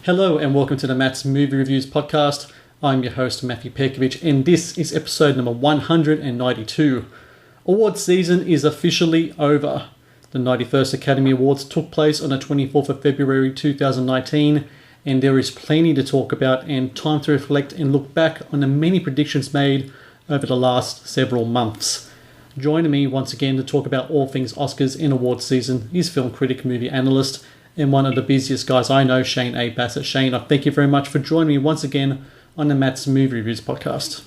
Hello and welcome to the Matt's Movie Reviews podcast. I'm your host, Matthew Pejkovic, and this is episode number 192. Awards season is officially over. The 91st Academy Awards took place on the 24th of February 2019, and there is plenty to talk about and time to reflect and look back on the many predictions made over the last several months. Joining me once again to talk about all things Oscars and awards season is film critic, movie analyst, and one of the busiest guys I know, Shane A. Bassett. Shane, I thank you very much for joining me once again on the Matt's Movie Reviews podcast.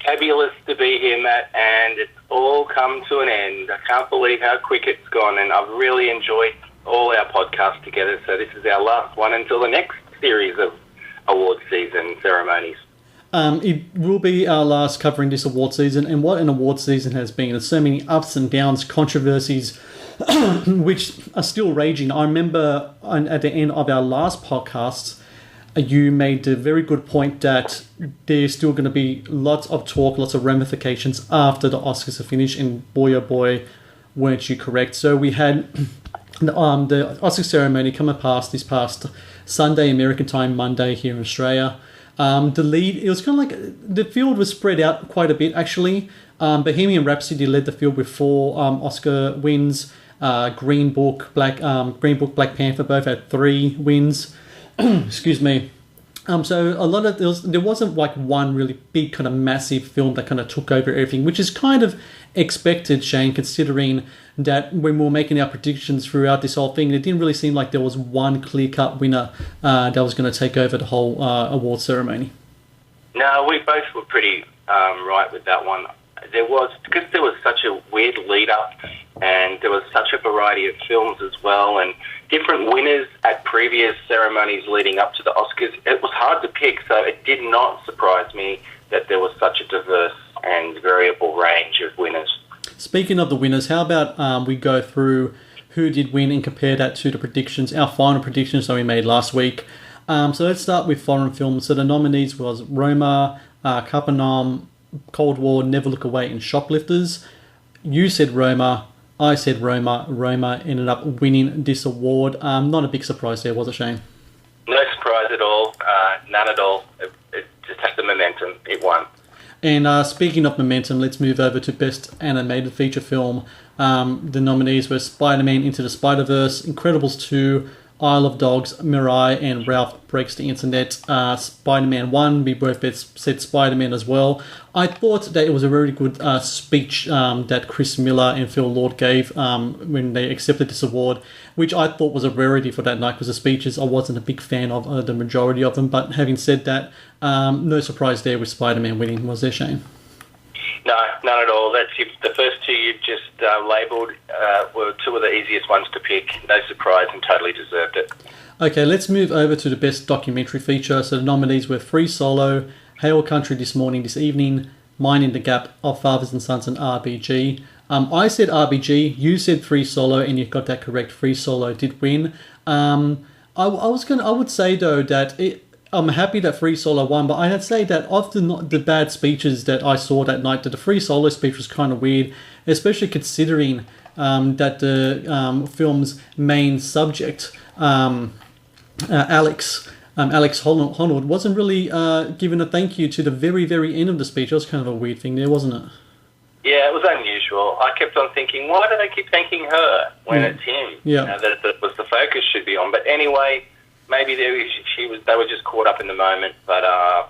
Fabulous to be here, Matt, and it's all come to an end. I can't believe how quick it's gone, and I've really enjoyed all our podcasts together, so this is our last one until the next series of award season ceremonies. It will be our last covering this award season, and what an award season has been. There's so many ups and downs, controversies, which are still raging. I remember at the end of our last podcast, you made the very good point that there's still going to be lots of talk, lots of ramifications after the Oscars are finished, and boy oh boy, weren't you correct. So we had the Oscar ceremony coming past this past Sunday, American time, Monday here in Australia. The lead, it was kind of like the field was spread out quite a bit actually. Bohemian Rhapsody led the field with 4 Oscar wins. Green Book, Black Panther both had 3 wins. Excuse me. So a lot of there wasn't like one really big kind of massive film that kind of took over everything, which is kind of expected, Shane, considering that when we were making our predictions throughout this whole thing, it didn't really seem like there was one clear-cut winner that was going to take over the whole award ceremony. No, we both were pretty right with that one. Because there was such a weird lead-up, and there was such a variety of films as well, and different winners at previous ceremonies leading up to the Oscars. It was hard to pick, so it did not surprise me that there was such a diverse and variable range of winners. Speaking of the winners, how about we go through who did win and compare that to the predictions, our final predictions that we made last week. So let's start with foreign films. So the nominees was Roma, Capernaum, Cold War, Never Look Away, and Shoplifters. You said Roma. I said Roma. Roma ended up winning this award. Not a big surprise there, was it, Shane? No surprise at all. None at all. It just has the momentum. It won. And speaking of momentum, let's move over to Best Animated Feature Film. The nominees were Spider-Man Into the Spider-Verse, Incredibles 2, Isle of Dogs, Mirai, and Ralph Breaks the Internet. Spider-Man 1, we both said Spider-Man as well. I thought that it was a very good speech that Chris Miller and Phil Lord gave when they accepted this award, which I thought was a rarity for that night because the speeches, I wasn't a big fan of the majority of them. But having said that, no surprise there with Spider-Man winning, was there, Shane? No, none at all. The first two you just labelled were two of the easiest ones to pick. No surprise, and totally deserved it. Okay, let's move over to the Best Documentary Feature. So the nominees were Free Solo, Hail Country This Morning This Evening, Minding the Gap, Of Fathers and Sons, and RBG. I said RBG, you said Free Solo, and you got that correct. Free Solo did win. I would say though that I'm happy that Free Solo won, but I'd say that of the bad speeches that I saw that night, that the Free Solo speech was kind of weird, especially considering that the film's main subject, Alex Honnold, wasn't really given a thank you to the very, very end of the speech. That was kind of a weird thing there, wasn't it? Yeah, it was unusual. I kept on thinking, why do they keep thanking her when it's him? Yeah. That was the focus should be on. But anyway, maybe they were just caught up in the moment. But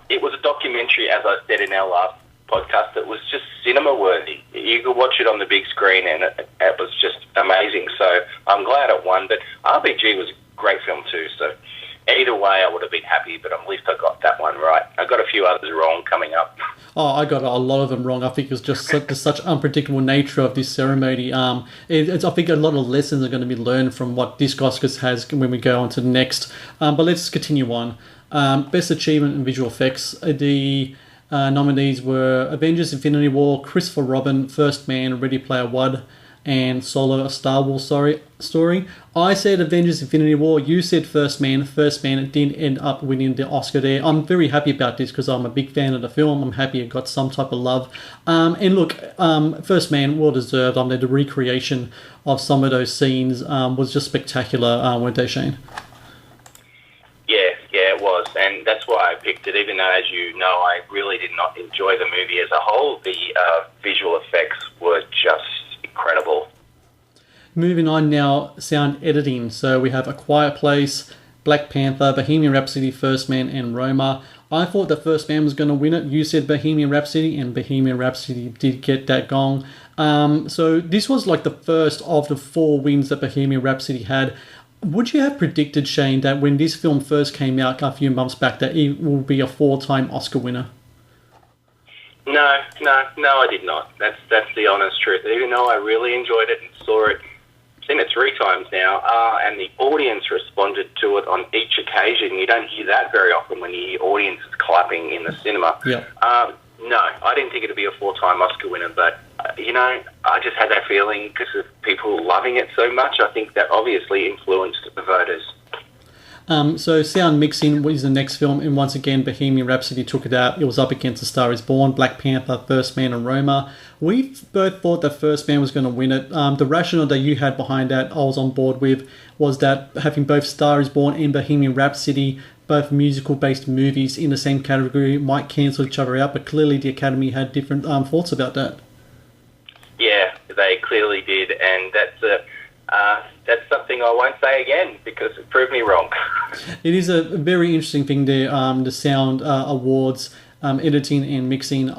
it was a documentary, as I said in our last podcast, that was just cinema-worthy. You could watch it on the big screen, and it was just amazing. So I'm glad it won. But RBG was a great film too, so either way I would have been happy, but at least I got that one right. I got a few others wrong coming up. Oh, I got a lot of them wrong. I think it was just such unpredictable nature of this ceremony. I think a lot of lessons are going to be learned from what this Oscars has when we go on to the next. But let's continue on. Best Achievement in Visual Effects. The nominees were Avengers Infinity War, Christopher Robin, First Man, Ready Player One, and Solo, a Star Wars story. I said Avengers Infinity War, you said First Man. First Man did end up winning the Oscar there. I'm very happy about this because I'm a big fan of the film. I'm happy it got some type of love. And look, First Man, well deserved. The recreation of some of those scenes was just spectacular, weren't they, Shane? Yeah, and that's why I picked it, even though, as you know, I really did not enjoy the movie as a whole. The visual effects were just incredible. Moving on now, sound editing. So we have A Quiet Place, Black Panther, Bohemian Rhapsody, First Man, and Roma. I thought the First Man was going to win it. You said Bohemian Rhapsody, and Bohemian Rhapsody did get that gong. So this was like the first of the 4 wins that Bohemian Rhapsody had. Would you have predicted, Shane, that when this film first came out a few months back, that it will be a 4-time Oscar winner? No, I did not. That's the honest truth. Even though I really enjoyed it and saw it, I've seen it 3 times now, and the audience responded to it on each occasion. You don't hear that very often when you hear audiences clapping in the cinema. Yeah. No, I didn't think it would be a 4-time Oscar winner, but, I just had that feeling because of people loving it so much. I think that obviously influenced the voters. So sound mixing was the next film, and once again, Bohemian Rhapsody took it out. It was up against A Star Is Born, Black Panther, First Man, and Roma. We both thought that First Man was going to win it. The rationale that you had behind that, I was on board with, was that having both Star Is Born and Bohemian Rhapsody, both musical-based movies in the same category, might cancel each other out, but clearly the Academy had different thoughts about that. Yeah, they clearly did, and that's something I won't say again because it proved me wrong. It is a very interesting thing there, the sound awards, editing and mixing.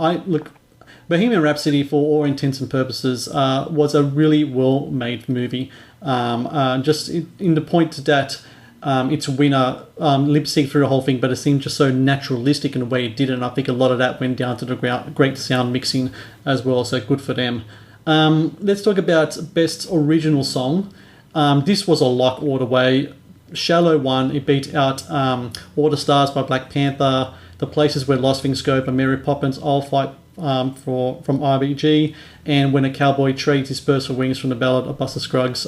Bohemian Rhapsody, for all intents and purposes, was a really well-made movie. Just in the point that its winner lip-synced through the whole thing, but it seemed just so naturalistic in the way it did it, and I think a lot of that went down to the great sound mixing as well, so good for them. Let's talk about Best Original Song. This was a lock all the way. Shallow won. It beat out All the Stars by Black Panther, The Places Where Lost Things Go by Mary Poppins, I'll Fight from RBG, and When a Cowboy Trades His Spurs for Wings from the Ballad of Buster Scruggs.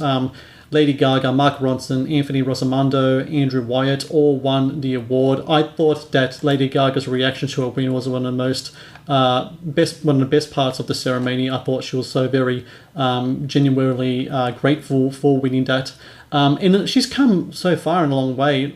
Lady Gaga, Mark Ronson, Anthony Rosamondo, Andrew Wyatt all won the award. I thought that Lady Gaga's reaction to her win was one of the best parts of the ceremony. I thought she was so very genuinely grateful for winning that. And she's come so far in a long way,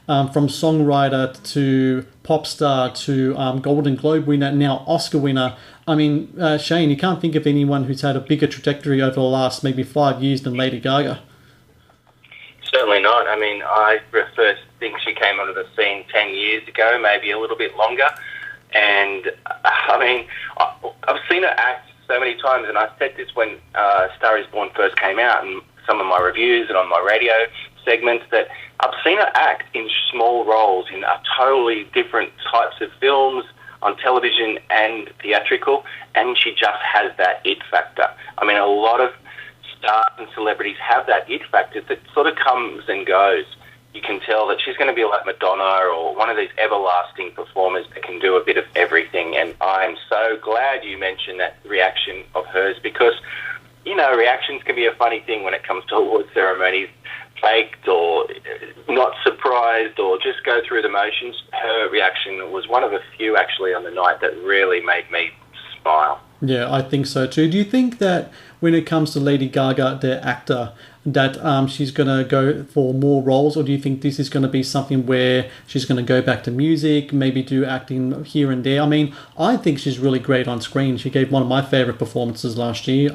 from songwriter to pop star to Golden Globe winner, now Oscar winner. I mean, Shane, you can't think of anyone who's had a bigger trajectory over the last maybe 5 years than Lady Gaga. Certainly not. I mean, I first think she came onto the scene 10 years ago, maybe a little bit longer. And, I mean, I've seen her act so many times, and I said this when Star Is Born first came out, and some of my reviews and on my radio segments, that I've seen her act in small roles in totally different types of films, on television and theatrical, and she just has that it factor. I mean, a lot of stars and celebrities have that it factor that sort of comes and goes. You can tell that she's going to be like Madonna or one of these everlasting performers that can do a bit of everything, and I'm so glad you mentioned that reaction of hers because, reactions can be a funny thing when it comes to award ceremonies. Faked or not surprised or just go through the motions. Her reaction was one of the few actually on the night that really made me smile. Yeah, I think so too. Do you think that when it comes to Lady Gaga, the actor, that she's going to go for more roles, or do you think this is going to be something where she's going to go back to music, maybe do acting here and there? I mean, I think she's really great on screen. She gave one of my favourite performances last year.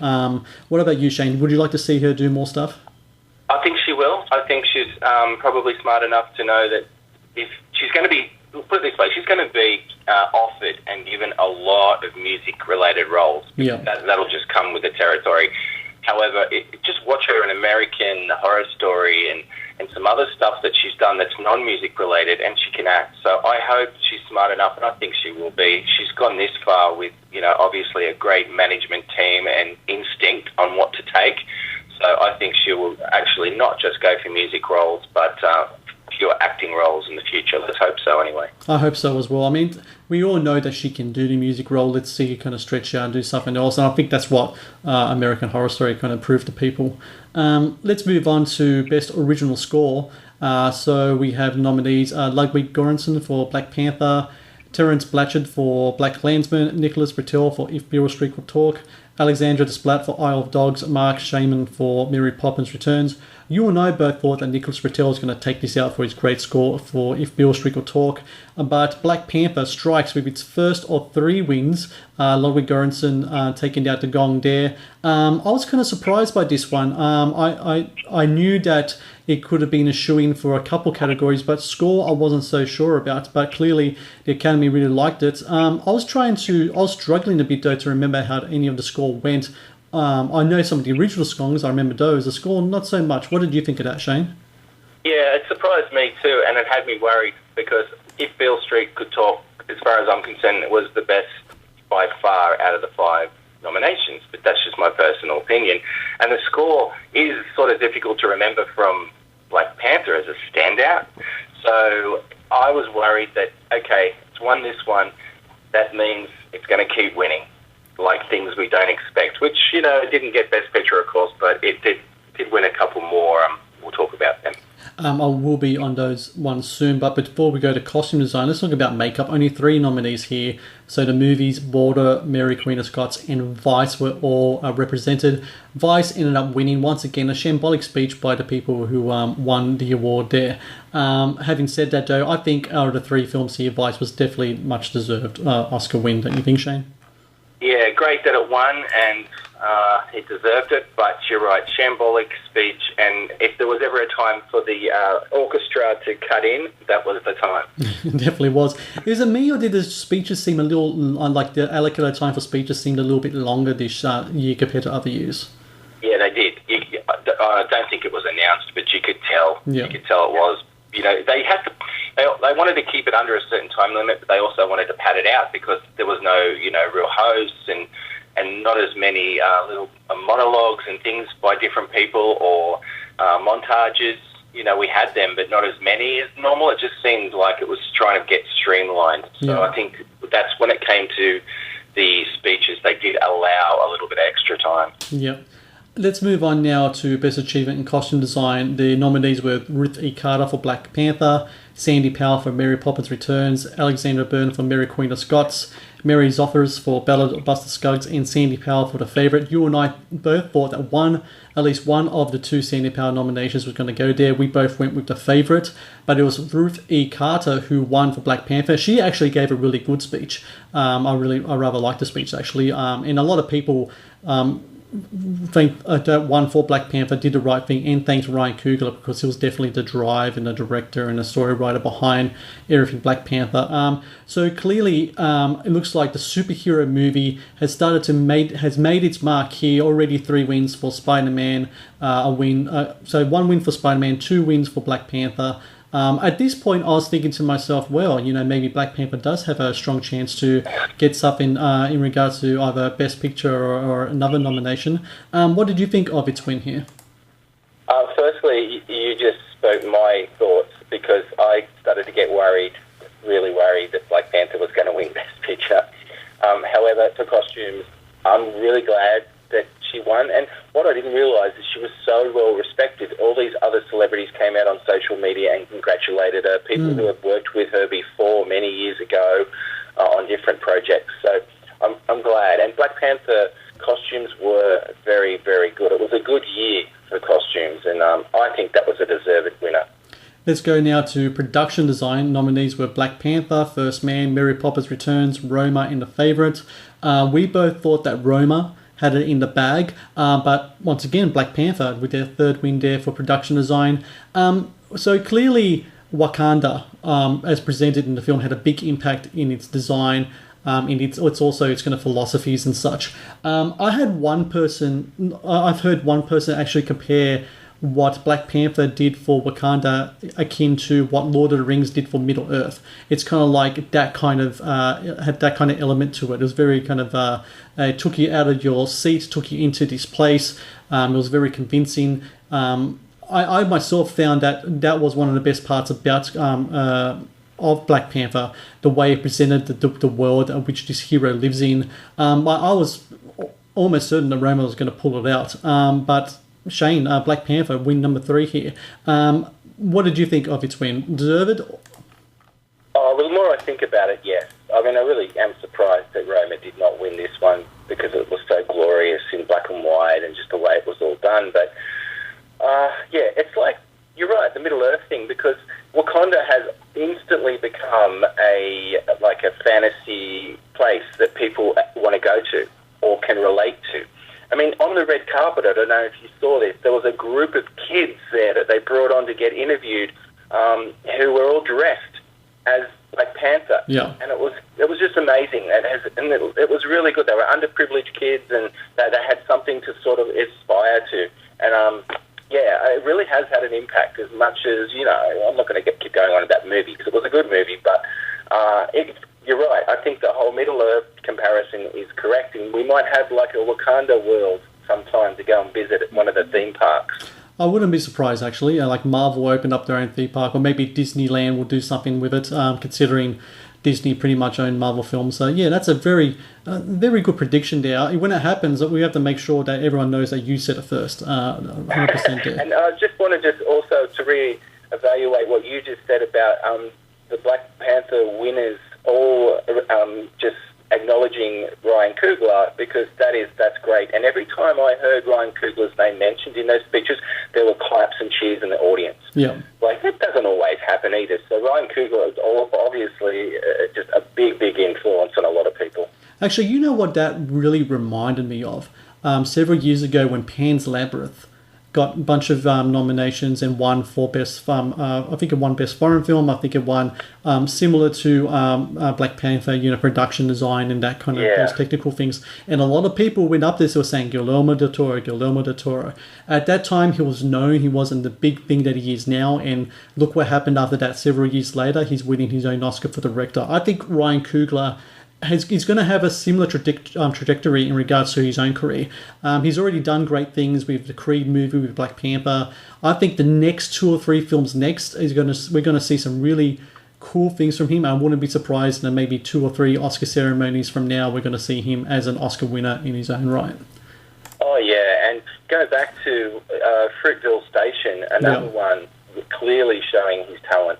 What about you, Shane? Would you like to see her do more stuff? I think she will. I think she's probably smart enough to know that if she's going to be, put it this way, she's going to be offered and given a lot of music-related roles. Yeah. That'll just come with the territory. However, just watch her in American Horror Story and some other stuff that she's done that's non-music related, and she can act. So I hope she's smart enough, and I think she will be. She's gone this far with, obviously a great management team and instinct on what to take. So I think she will actually not just go for music roles, but pure acting roles in the future. Let's hope so anyway. I hope so as well. I mean, we all know that she can do the music role. Let's see her kind of stretch out and do something else. And I think that's what American Horror Story kind of proved to people. Let's move on to Best Original Score. So we have nominees Ludwig Göransson for Black Panther, Terence Blanchard for Black Klansman, Nicholas Britell for If Beale Street Could Talk, Alexandra Desplat for Isle of Dogs, Mark Shaman for Mary Poppins Returns. You and I both thought that Nicholas Britell was going to take this out for his great score for If Beale Street Could Talk, but Black Panther strikes with its first of 3 wins, Ludwig Göransson taking out the Gong Dare. I was kind of surprised by this one. I knew that it could have been a shoo-in for a couple categories, but score I wasn't so sure about, but clearly the Academy really liked it. I was struggling a bit though to remember how any of the score went. I know some of the original songs, I remember those. The score, not so much. What did you think of that, Shane? Yeah, it surprised me too, and it had me worried because If Beale Street Could Talk, as far as I'm concerned, it was the best by far out of the 5 nominations, but that's just my personal opinion. And the score is sort of difficult to remember from Black Panther as a standout. So I was worried that, okay, it's won this one, that means it's going to keep winning, like Things We Don't Expect, which, you know, it didn't get Best Picture, of course, but it did win a couple more. We'll talk about them. I will be on those ones soon, but before we go to costume design, let's talk about makeup. Only 3 nominees here. So the movies Border, Mary Queen of Scots, and Vice were all represented. Vice ended up winning, once again, a shambolic speech by the people who won the award there. Having said that, though, I think out of the 3 films here, Vice was definitely much deserved Oscar win, don't you think, Shane? Yeah, great that it won, and it deserved it, but you're right, shambolic speech, and if there was ever a time for the orchestra to cut in, that was the time. It definitely was. Is it me, or did the speeches seem a little, like the allocated time for speeches seemed a little bit longer this year compared to other years? Yeah, they did. I don't think it was announced, but you could tell. Yeah. You could tell it was. You know, they had to. They wanted to keep it under a certain time limit, but they also wanted to pad it out because there was no, you know, real hosts and not as many little monologues and things by different people or montages. You know, we had them, but not as many as normal. It just seemed like it was trying to get streamlined. So I think that's when it came to the speeches, they did allow a little bit of extra time. Yeah. Let's move on now to Best Achievement in Costume Design. The nominees were Ruth E. Carter for Black Panther, Sandy Powell for Mary Poppins Returns, Alexandra Byrne for Mary Queen of Scots, Mary Zophers for Ballad of Buster Scruggs, and Sandy Powell for The Favourite. You and I both thought that at least one of the 2 Sandy Powell nominations was going to go there. We both went with The Favourite, but it was Ruth E. Carter who won for Black Panther. She actually gave a really good speech. I rather liked the speech, actually. And a lot of people think that one for Black Panther did the right thing, and thanks Ryan Coogler, because he was definitely the drive and the director and the story writer behind everything Black Panther. So clearly, it looks like the superhero movie has made its mark here. Already 3 wins for Spider-Man, a win. So 1 win for Spider-Man, 2 wins for Black Panther. At this point, I was thinking to myself, well, you know, maybe Black Panther does have a strong chance to get something in regards to either Best Picture or another nomination. What did you think of its win here? Firstly, you just spoke my thoughts because I started to get really worried that Black Panther was going to win Best Picture. However, for costumes, I'm really glad that she won, and what I didn't realise is she was so well respected. All these other celebrities came out on social media and congratulated her, people who had worked with her before many years ago on different projects. So I'm glad. And Black Panther costumes were very, very good. It was a good year for costumes, and I think that was a deserved winner. Let's go now to production design. Nominees were Black Panther, First Man, Mary Poppins Returns, Roma, and The Favourite. We both thought that Roma had it in the bag, but once again, Black Panther with their 3rd win there for production design. So clearly, Wakanda, as presented in the film, had a big impact in its design, in its kind of philosophies and such. I've heard one person actually compare what Black Panther did for Wakanda akin to what Lord of the Rings did for Middle Earth. It's kind of like that kind of had that kind of element to it. It was very kind of took you out of your seat, took you into this place. It was very convincing. I myself found that was one of the best parts about of Black Panther, the way it presented the world which this hero lives in. I was almost certain that Roma was going to pull it out, but Shane, Black Panther, win number 3 here. What did you think of its win? Deserved? Oh, the more I think about it, yes. I mean, I really am surprised that Roma did not win this one. because it was so glorious in black and white and just the way it was all done. But it's like, you're right, the Middle Earth thing, because Wakanda has instantly become a fantasy place that people want to go to or can relate to. I mean, on the red carpet, I don't know if you saw this, there was a group of kids there that they brought on to get interviewed who were all dressed as Black Panther. Yeah. And it was just amazing. It was really good. They were underprivileged kids, and they had something to sort of aspire to. And it really has had an impact, as much as, I'm not going to keep going on about the movie because it was a good movie, but you're right. I think the whole Middle Earth comparison is correct, and we might have like a Wakanda world sometime to go and visit at one of the theme parks. I wouldn't be surprised, actually. Like Marvel opened up their own theme park, or maybe Disneyland will do something with it, considering Disney pretty much owned Marvel films. So, yeah, that's a very good prediction there. When it happens, we have to make sure that everyone knows that you said it first. 100% there. And I just want to also to re-evaluate what you just said about the Black Panther winners all just acknowledging Ryan Coogler, because that's great. And every time I heard Ryan Coogler's name mentioned in those speeches, there were claps and cheers in the audience. Yeah. Like, that doesn't always happen either. So Ryan Coogler is obviously just a big influence on a lot of people. Actually, you know what that really reminded me of? Several years ago when Pan's Labyrinth got a bunch of nominations and won for best I think it won best foreign film. I think it won similar to Black Panther, production design and that kind of those technical things. And a lot of people went up there who were saying Guillermo del Toro. At that time, he was known. He wasn't the big thing that he is now. And look what happened after that. Several years later, he's winning his own Oscar for director. I think Ryan Coogler he's going to have a similar trajectory in regards to his own career. He's already done great things with the Creed movie, with Black Panther. I think the next 2 or 3 films we're going to see some really cool things from him. I wouldn't be surprised that maybe 2 or 3 Oscar ceremonies from now, we're going to see him as an Oscar winner in his own right. Oh, yeah, and going back to Fruitville Station, another one clearly showing his talent.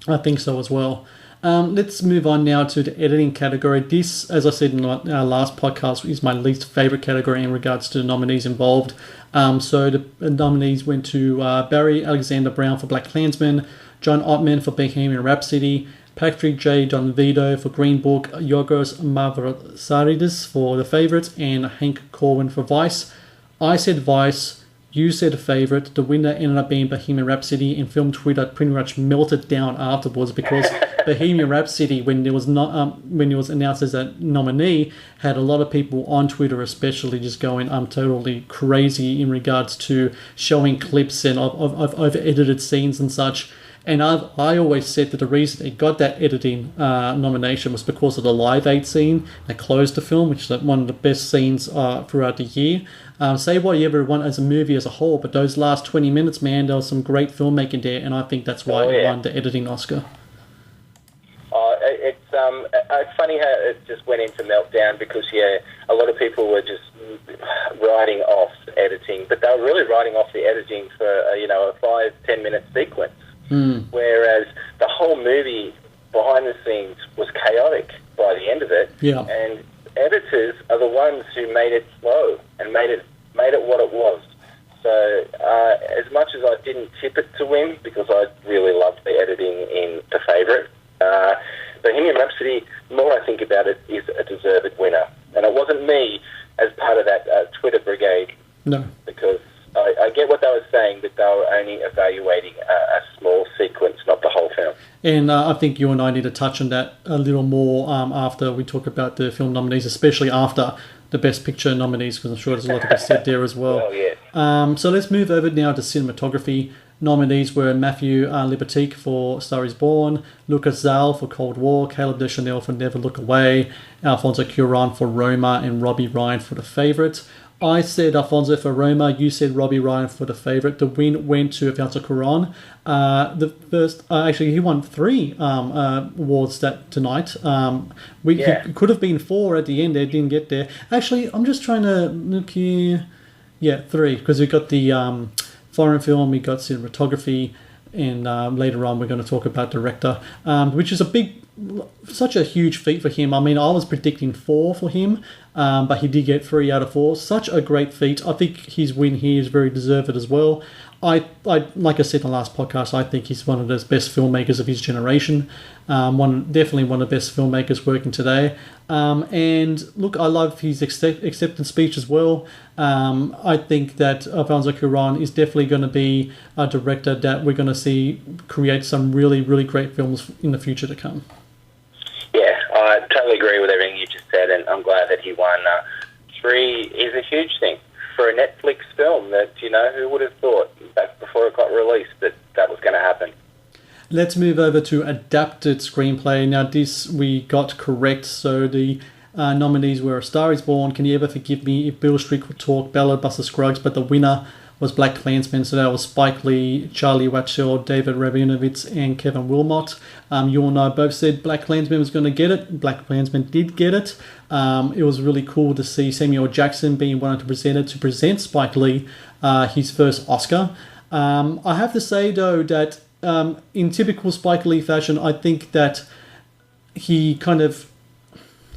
I think so as well. Let's move on now to the editing category. This, as I said in our last podcast, is my least favourite category in regards to the nominees involved. So the nominees went to Barry Alexander Brown for Black Klansman, John Ottman for Bohemian Rhapsody, Patrick J. Donvito for Green Book, Yorgos Mavrosaridis for The Favourite, and Hank Corwin for Vice. I said Vice. You said a favourite. The winner ended up being Bohemian Rhapsody, and film Twitter pretty much melted down afterwards because Bohemian Rhapsody, when it was announced as a nominee, had a lot of people on Twitter especially just going totally crazy in regards to showing clips and of over-edited scenes and such. And I always said that the reason it got that editing nomination was because of the Live Aid scene that closed the film, which is one of the best scenes throughout the year. Say what you ever want as a movie as a whole, but those last 20 minutes, man, there was some great filmmaking there, and I think that's why it won the editing Oscar. It's funny how it just went into meltdown because, a lot of people were just writing off editing, but they were really writing off the editing for, a 5-10 minute sequence. Whereas the whole movie behind the scenes was chaotic by the end of it. Yeah. And editors are the ones who made it slow and made it what it was. So as much as I didn't tip it to win, because I really loved the editing in The Favourite, Bohemian Rhapsody, the more I think about it, is a deserved winner. And it wasn't me as part of that Twitter brigade. No. Because I get what they were saying, but they were only evaluating a small sequence, not the whole film. And I think you and I need to touch on that a little more after we talk about the film nominees, especially after the Best Picture nominees, because I'm sure there's a lot to be said there as well. Oh, yeah. So let's move over now to cinematography. Nominees were Matthew Libatique for Star is Born, Lucas Zal for Cold War, Caleb Deschanel for Never Look Away, Alfonso Cuarón for Roma, and Robbie Ryan for The Favourite. I said Alfonso for Roma, you said Robbie Ryan for The Favourite. The win went to Alfonso Cuarón. Actually, he won 3 awards tonight. He could have been 4 at the end. They didn't get there. Actually, I'm just trying to look here. Yeah, 3, because we got the foreign film, we got cinematography, and later on we're going to talk about director, which is such a huge feat for him. I mean, I was predicting 4 for him, but he did get 3 out of 4. Such a great feat. I think his win here is very deserved as well. I like I said in the last podcast, I think he's one of the best filmmakers of his generation. Definitely one of the best filmmakers working today. And look, I love his acceptance speech as well. I think that Alfonso Cuarón is definitely going to be a director that we're going to see create some really, really great films in the future to come. Yeah, I totally agree with everything you just said, and I'm glad that he won. 3 is a huge thing for a Netflix film that, who would have thought back before it got released that was going to happen. Let's move over to adapted screenplay. Now, this we got correct. So the nominees were A Star Is Born, Can You Ever Forgive Me, If Beale Street Could Talk, Buster Scruggs, but the winner was Black Klansman. So that was Spike Lee, Charlie Watchell, David Rabinovitz, and Kevin Wilmot. You all know both said Black Klansman was going to get it. Black Klansman did get it. It was really cool to see Samuel Jackson being one of the presenters to present Spike Lee his first Oscar. I have to say, though, that in typical Spike Lee fashion, I think that he kind of,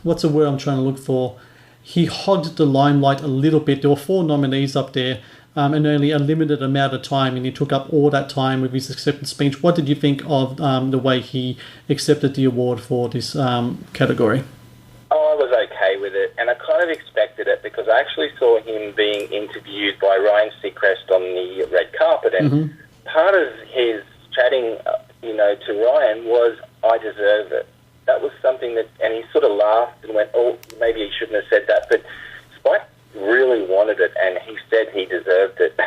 what's the word I'm trying to look for? He hogged the limelight a little bit. There were 4 nominees up there, and only a limited amount of time, and he took up all that time with his acceptance speech. What did you think of the way he accepted the award for this category? Oh, I was okay with it, and I kind of expected it because I actually saw him being interviewed by Ryan Seacrest on the red carpet, and part of his chatting, to Ryan was, I deserve it. That was something that, and he sort of laughed and went, oh, maybe he shouldn't have said that, but Spike really wanted it, and he said he deserved it.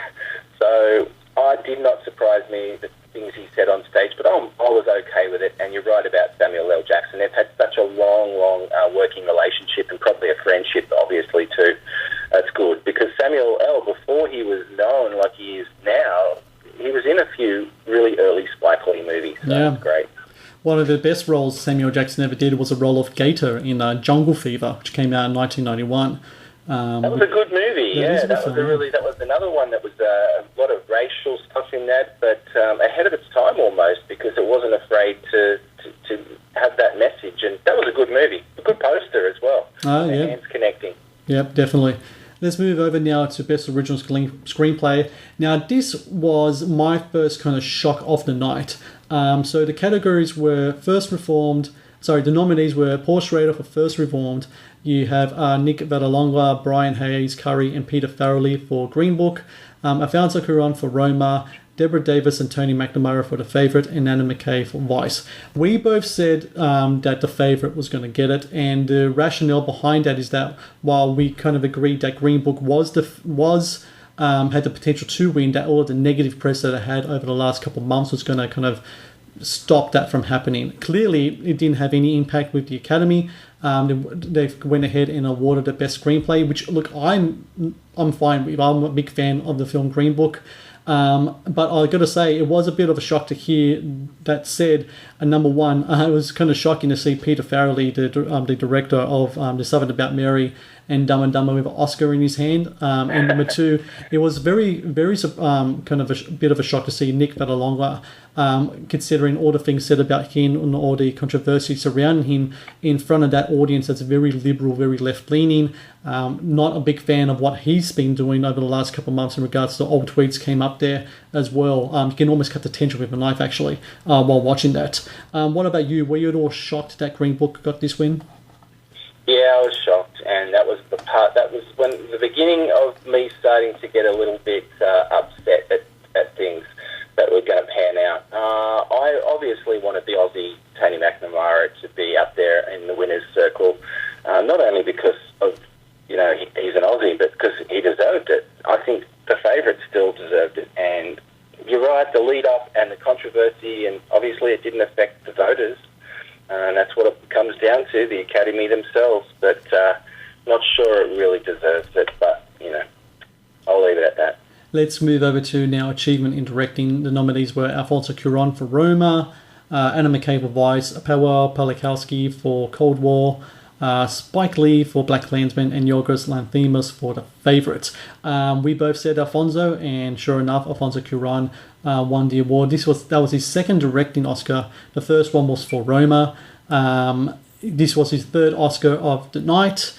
So it did not surprise me, the things he said on stage, but I was okay with it, and you're right about Samuel L. Jackson. They've had such a long working relationship, and probably a friendship, obviously, too. That's good, because Samuel L., before he was known like he is now, he was in a few really early Spike Lee movies, so that's great. One of the best roles Samuel Jackson ever did was the role of Gator in Jungle Fever, which came out in 1991. That was a good movie, that was another one that was a lot of racial stuff in that, but ahead of its time almost, because it wasn't afraid to have that message, and that was a good movie, a good poster as well. Hands connecting. Yep, definitely. Let's move over now to Best Original Screenplay. Now, this was my first kind of shock of the night. So the categories were the nominees were Paul Schrader for First Reformed. You have Nick Vallelonga, Brian Hayes Curry, and Peter Farrelly for Green Book. Alfonso Cuarón for Roma, Deborah Davis and Tony McNamara for The Favourite, and Anna McKay for Vice. We both said that The Favourite was going to get it, and the rationale behind that is that while we kind of agreed that Green Book had the potential to win, that all of the negative press that it had over the last couple of months was going to kind of stop that from happening. Clearly, it didn't have any impact with the Academy. They went ahead and awarded the best screenplay, which, look, I'm fine with. I'm a big fan of the film Green Book. But I got to say, it was a bit of a shock to hear that said. Number one, it was kind of shocking to see Peter Farrelly, the director of The Something About Mary and Dumb and Dumber, with an Oscar in his hand. And number two, it was very, very kind of a bit of a shock to see Nick Vallelonga, considering all the things said about him and all the controversy surrounding him in front of that audience that's very liberal, very left-leaning. Not a big fan of what he's been doing over the last couple of months in regards to old tweets came up there as well. You can almost cut the tension with a knife, actually, while watching that. What about you? Were you at all shocked that Green Book got this win? Yeah, I was shocked, and that was when the beginning of me starting to get a little bit upset at things that were going to pan out. I obviously wanted the Aussie Tony McNamara to be up there in the winner's circle, not only because of he's an Aussie, but because he deserved it. I think The Favourite still deserved it, and you're right, the lead up and the controversy, and obviously it didn't affect the voters, and that's what it comes down to, the Academy themselves, but not sure it really deserves it, but I'll leave it at that. Let's move over to now Achievement in Directing. The nominees were Alfonso Cuarón for Roma, Anna McKay for Vice, Paweł Pawlikowski for Cold War, Spike Lee for BlacKkKlansman, and Yorgos Lanthimos for The Favourite. We both said Alfonso, and sure enough, Alfonso Cuarón won the award. That was his second directing Oscar. The first one was for Roma. This was his third Oscar of the night.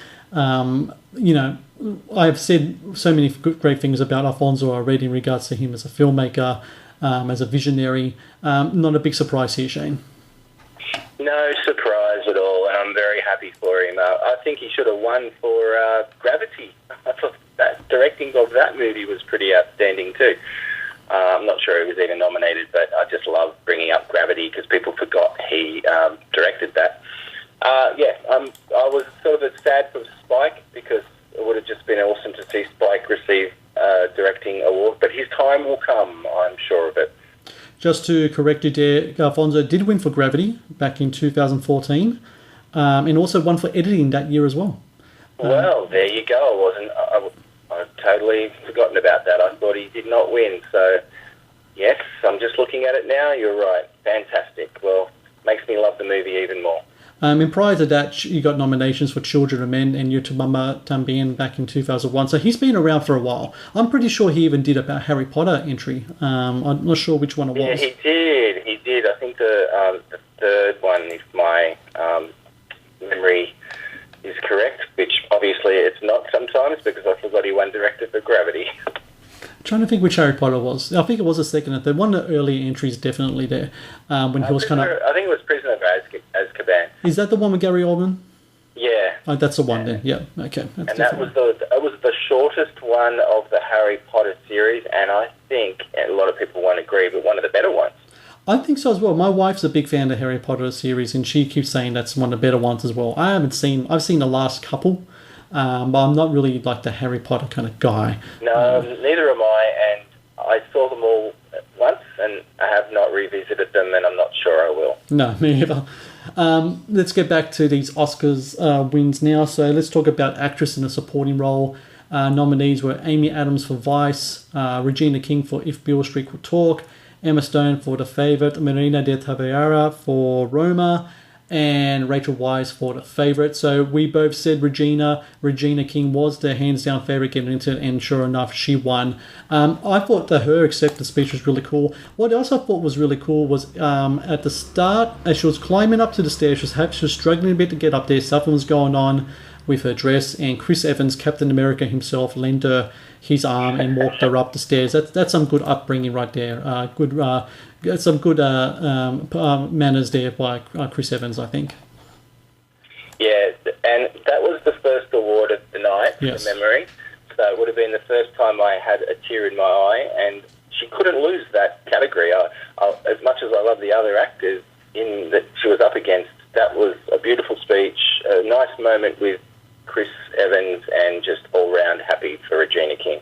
I've said so many great things about Alfonso already in regards to him as a filmmaker, as a visionary. Not a big surprise here, Shane. No surprise at all, and I'm very happy for him. I think he should have won for Gravity. I thought that directing of that movie was pretty outstanding too. I'm not sure he was even nominated, but I just love bringing up Gravity because people forgot he directed that. I was sort of sad for Spike because it would have just been awesome to see Spike receive a directing award, but his time will come, I'm sure of it. Just to correct you there, Alfonso did win for Gravity back in 2014, and also won for editing that year as well. Well, there you go. I'd totally forgotten about that. I thought he did not win. So, yes, I'm just looking at it now. You're right. Fantastic. Well, makes me love the movie even more. And prior to that, you got nominations for Children of Men and Yotumama Tambien back in 2001. So he's been around for a while. I'm pretty sure he even did a Harry Potter entry. I'm not sure which one it was. Yeah, he did. I think the third one, if my memory is correct, which obviously it's not sometimes because I forgot he won director for Gravity. I'm trying to think which Harry Potter was. I think it was the second or third. One of the early entries definitely there. When he was kind of... I think it was Prisoner of Azkaban. Is that the one with Gary Oldman? Yeah. Oh, that's the one then. Yeah. Okay. And that was the shortest one of the Harry Potter series, and I think a lot of people won't agree, but one of the better ones. I think so as well. My wife's a big fan of the Harry Potter series, and she keeps saying that's one of the better ones as well. I've seen the last couple, but I'm not really like the Harry Potter kind of guy. No, neither am I, and I saw them all once, and I have not revisited them, and I'm not sure I will. No, me either. Let's get back to these Oscars wins now. So let's talk about actress in a supporting role. Nominees were Amy Adams for Vice, Regina King for If Beale Street Could Talk, Emma Stone for The Favourite, Marina de Tavira for Roma, and Rachel Weisz for The Favourite. So we both said Regina King was the hands-down favourite getting into it, and sure enough, she won. I thought that her acceptance speech was really cool. What else I thought was really cool was at the start, as she was climbing up to the stairs, she was struggling a bit to get up there. Something was going on with her dress, and Chris Evans, Captain America himself, lent her his arm and walked her up the stairs. That's some good upbringing right there. Some good manners there by Chris Evans, I think. Yeah, and that was the first award of the night, yes, from memory. So it would have been the first time I had a tear in my eye, and she couldn't lose that category. As much as I love the other actors that she was up against, that was a beautiful speech, a nice moment with Chris Evans, and just all-round happy for Regina King.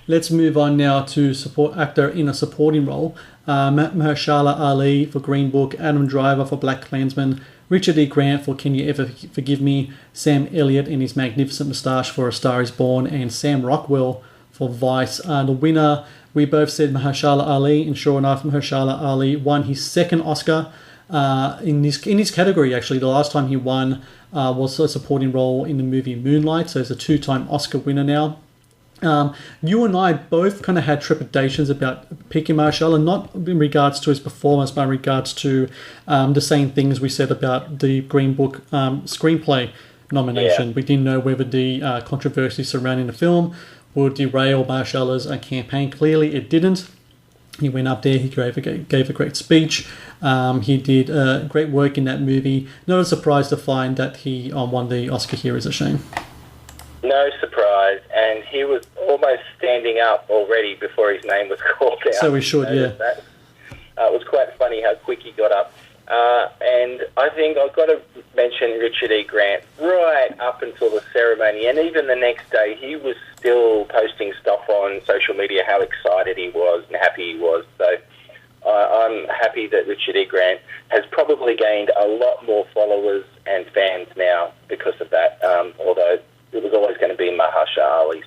Let's move on now to support actor in a supporting role. Mahershala Ali for Green Book, Adam Driver for BlacKkKlansman, Richard E. Grant for Can You Ever Forgive Me, Sam Elliott in his magnificent moustache for A Star Is Born, and Sam Rockwell for Vice. The winner, we both said Mahershala Ali, and sure enough, Mahershala Ali won his second Oscar in his category. Actually, the last time he won was a supporting role in the movie Moonlight, so he's a two-time Oscar winner now. You and I both kind of had trepidations about picking Mahershala, not in regards to his performance, but in regards to the same things we said about the Green Book screenplay nomination. Yeah. We didn't know whether the controversy surrounding the film would derail Mahershala's campaign. Clearly, it didn't. He went up there, he gave a great speech. He did great work in that movie. Not a surprise to find that he won the Oscar here, is a shame. No surprise, and he was almost standing up already before his name was called out. So we should, yeah. That. It was quite funny how quick he got up. And I think I've got to mention Richard E. Grant right up until the ceremony, and even the next day he was still posting stuff on social media how excited he was and happy he was. So I'm happy that Richard E. Grant has probably gained a lot more followers and fans now because of that, although it was always going to be Mahershala Ali.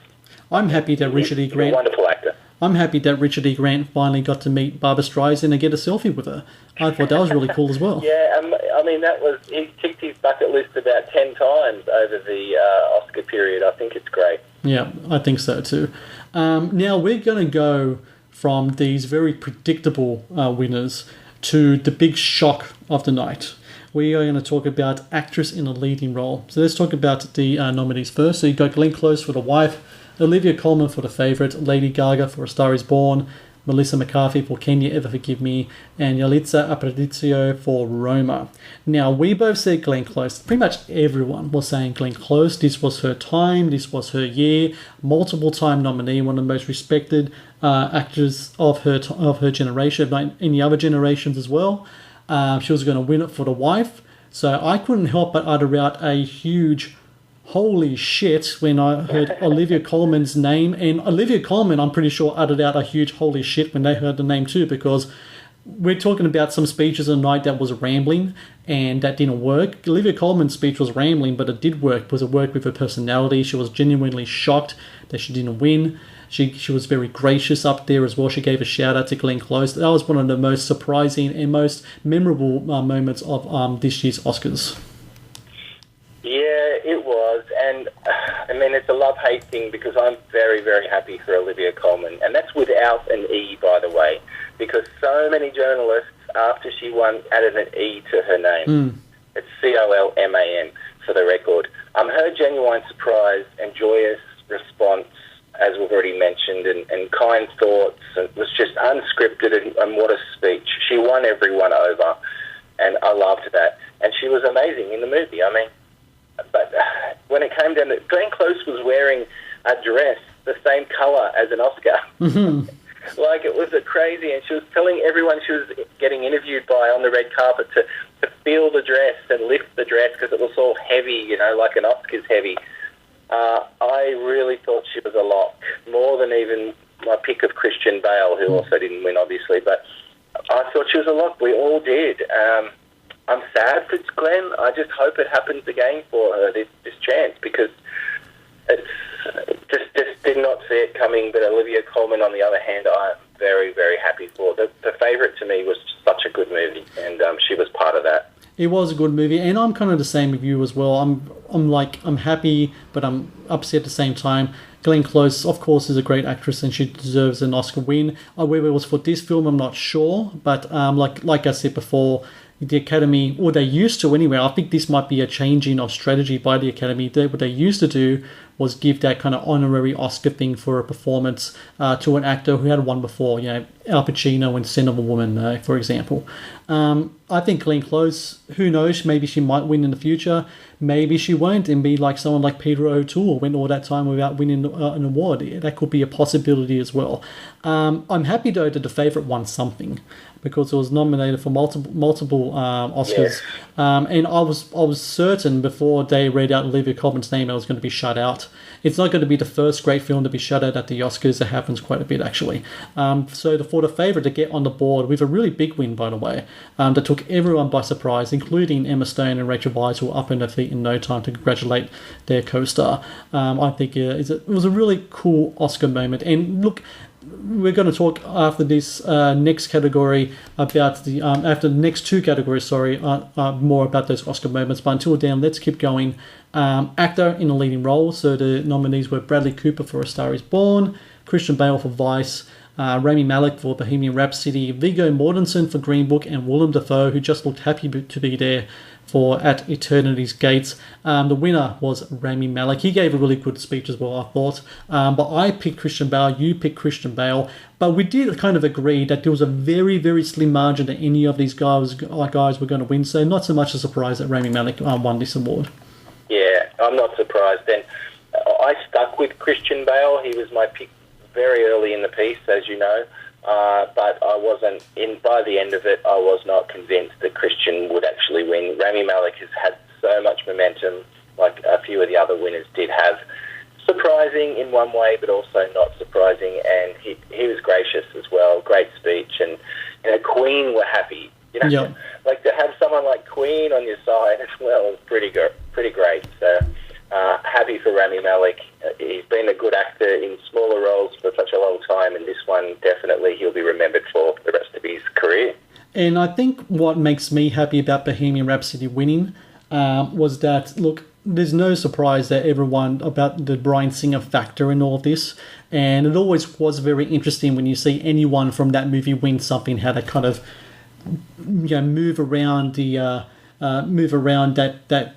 I'm happy that Richard E. Grant... He's a wonderful actor. I'm happy that Richard E. Grant finally got to meet Barbra Streisand and get a selfie with her. I thought that was really cool as well. Yeah, I mean, he ticked his bucket list about 10 times over the Oscar period. I think it's great. Yeah, I think so too. Now we're going to go from these very predictable winners to the big shock of the night. We are going to talk about actress in a leading role. So let's talk about the nominees first. So you got Glenn Close for The Wife, Olivia Colman for The Favourite, Lady Gaga for A Star Is Born, Melissa McCarthy for Can You Ever Forgive Me, and Yalitza Aparicio for Roma. Now, we both said Glenn Close. Pretty much everyone was saying Glenn Close. This was her time. This was her year. Multiple-time nominee, one of the most respected actors of her generation, but any other generations as well. She was going to win it for The Wife. So I couldn't help but utter out a huge holy shit when I heard Olivia Colman's name. And Olivia Colman, I'm pretty sure, uttered out a huge holy shit when they heard the name too, because we're talking about some speeches of the night that was rambling and that didn't work. Olivia Colman's speech was rambling, but it did work because it worked with her personality. She was genuinely shocked that she didn't win. She was very gracious up there as well. She gave a shout out to Glenn Close. That was one of the most surprising and most memorable moments of this year's Oscars. Yeah, it was. And I mean, it's a love-hate thing because I'm very, very happy for Olivia Colman. And that's without an E, by the way, because so many journalists, after she won, added an E to her name. It's Colman, for the record. Her genuine surprise and joyous response, as we've already mentioned, and kind thoughts, and it was just unscripted, and what a speech. She won everyone over, and I loved that. And she was amazing in the movie. I mean, but when it came down to Glenn Close was wearing a dress the same colour as an Oscar. Like, it was crazy, and she was telling everyone she was getting interviewed by on the red carpet to feel the dress and lift the dress because it was all heavy, you know, like an Oscar's heavy. I really thought she was a lock, more than even my pick of Christian Bale, who also didn't win, obviously, but I thought she was a lock. We all did. I'm sad for Glenn. I just hope it happens again for her, this chance, because it's just did not see it coming. But Olivia Colman, on the other hand, I'm very, very happy for. The Favourite to me was such a good movie, and she was part of that. It was a good movie, and I'm kind of the same with you as well. I'm happy, but I'm upset at the same time. Glenn Close, of course, is a great actress, and she deserves an Oscar win. Whether it was for this film, I'm not sure, but like I said before, the Academy, or they used to anyway, I think this might be a changing of strategy by the Academy. What they used to do was give that kind of honorary Oscar thing for a performance to an actor who had won before, you know, Al Pacino in Scent of a Woman, for example. I think Glenn Close, who knows, maybe she might win in the future. Maybe she won't and be like someone like Peter O'Toole, went all that time without winning an award. That could be a possibility as well. I'm happy, though, that The Favourite won something, because it was nominated for multiple Oscars. Yeah. And I was certain before they read out Olivia Colman's name, I was going to be shut out. It's not going to be the first great film to be shut out at the Oscars. It happens quite a bit, actually. So for The Favourite to get on the board with a really big win, by the way, that took everyone by surprise, including Emma Stone and Rachel Weisz, who were up in their feet in no time to congratulate their co-star. I think it was a really cool Oscar moment. And look, we're going to talk after this next category about after the next two categories, more about those Oscar moments. But until then, let's keep going. Actor in a leading role. So the nominees were Bradley Cooper for A Star Is Born, Christian Bale for Vice, Rami Malek for Bohemian Rhapsody, Viggo Mortensen for Green Book, and Willem Dafoe, who just looked happy to be there for At Eternity's Gates. The winner was Rami Malek. He gave a really good speech as well, I thought. But I picked Christian Bale, you picked Christian Bale. But we did kind of agree that there was a very, very slim margin that any of these guys were going to win. So not so much a surprise that Rami Malek won this award. Yeah, I'm not surprised. And I stuck with Christian Bale. He was my pick very early in the piece, as you know. But I wasn't by the end of it, I was not convinced that Christian would actually win. Rami Malek has had so much momentum, like a few of the other winners did have. Surprising in one way, but also not surprising, and he was gracious as well. Great speech, and Queen were happy. Like to have someone like Queen on your side as well is pretty great. So happy for Rami Malek. He's been a good actor in smaller roles for such a long time, and this one definitely he'll be remembered for the rest of his career. And I think what makes me happy about Bohemian Rhapsody winning was that, look, there's no surprise that everyone about the Bryan Singer factor in all of this, and it always was very interesting when you see anyone from that movie win something, how they kind of move around that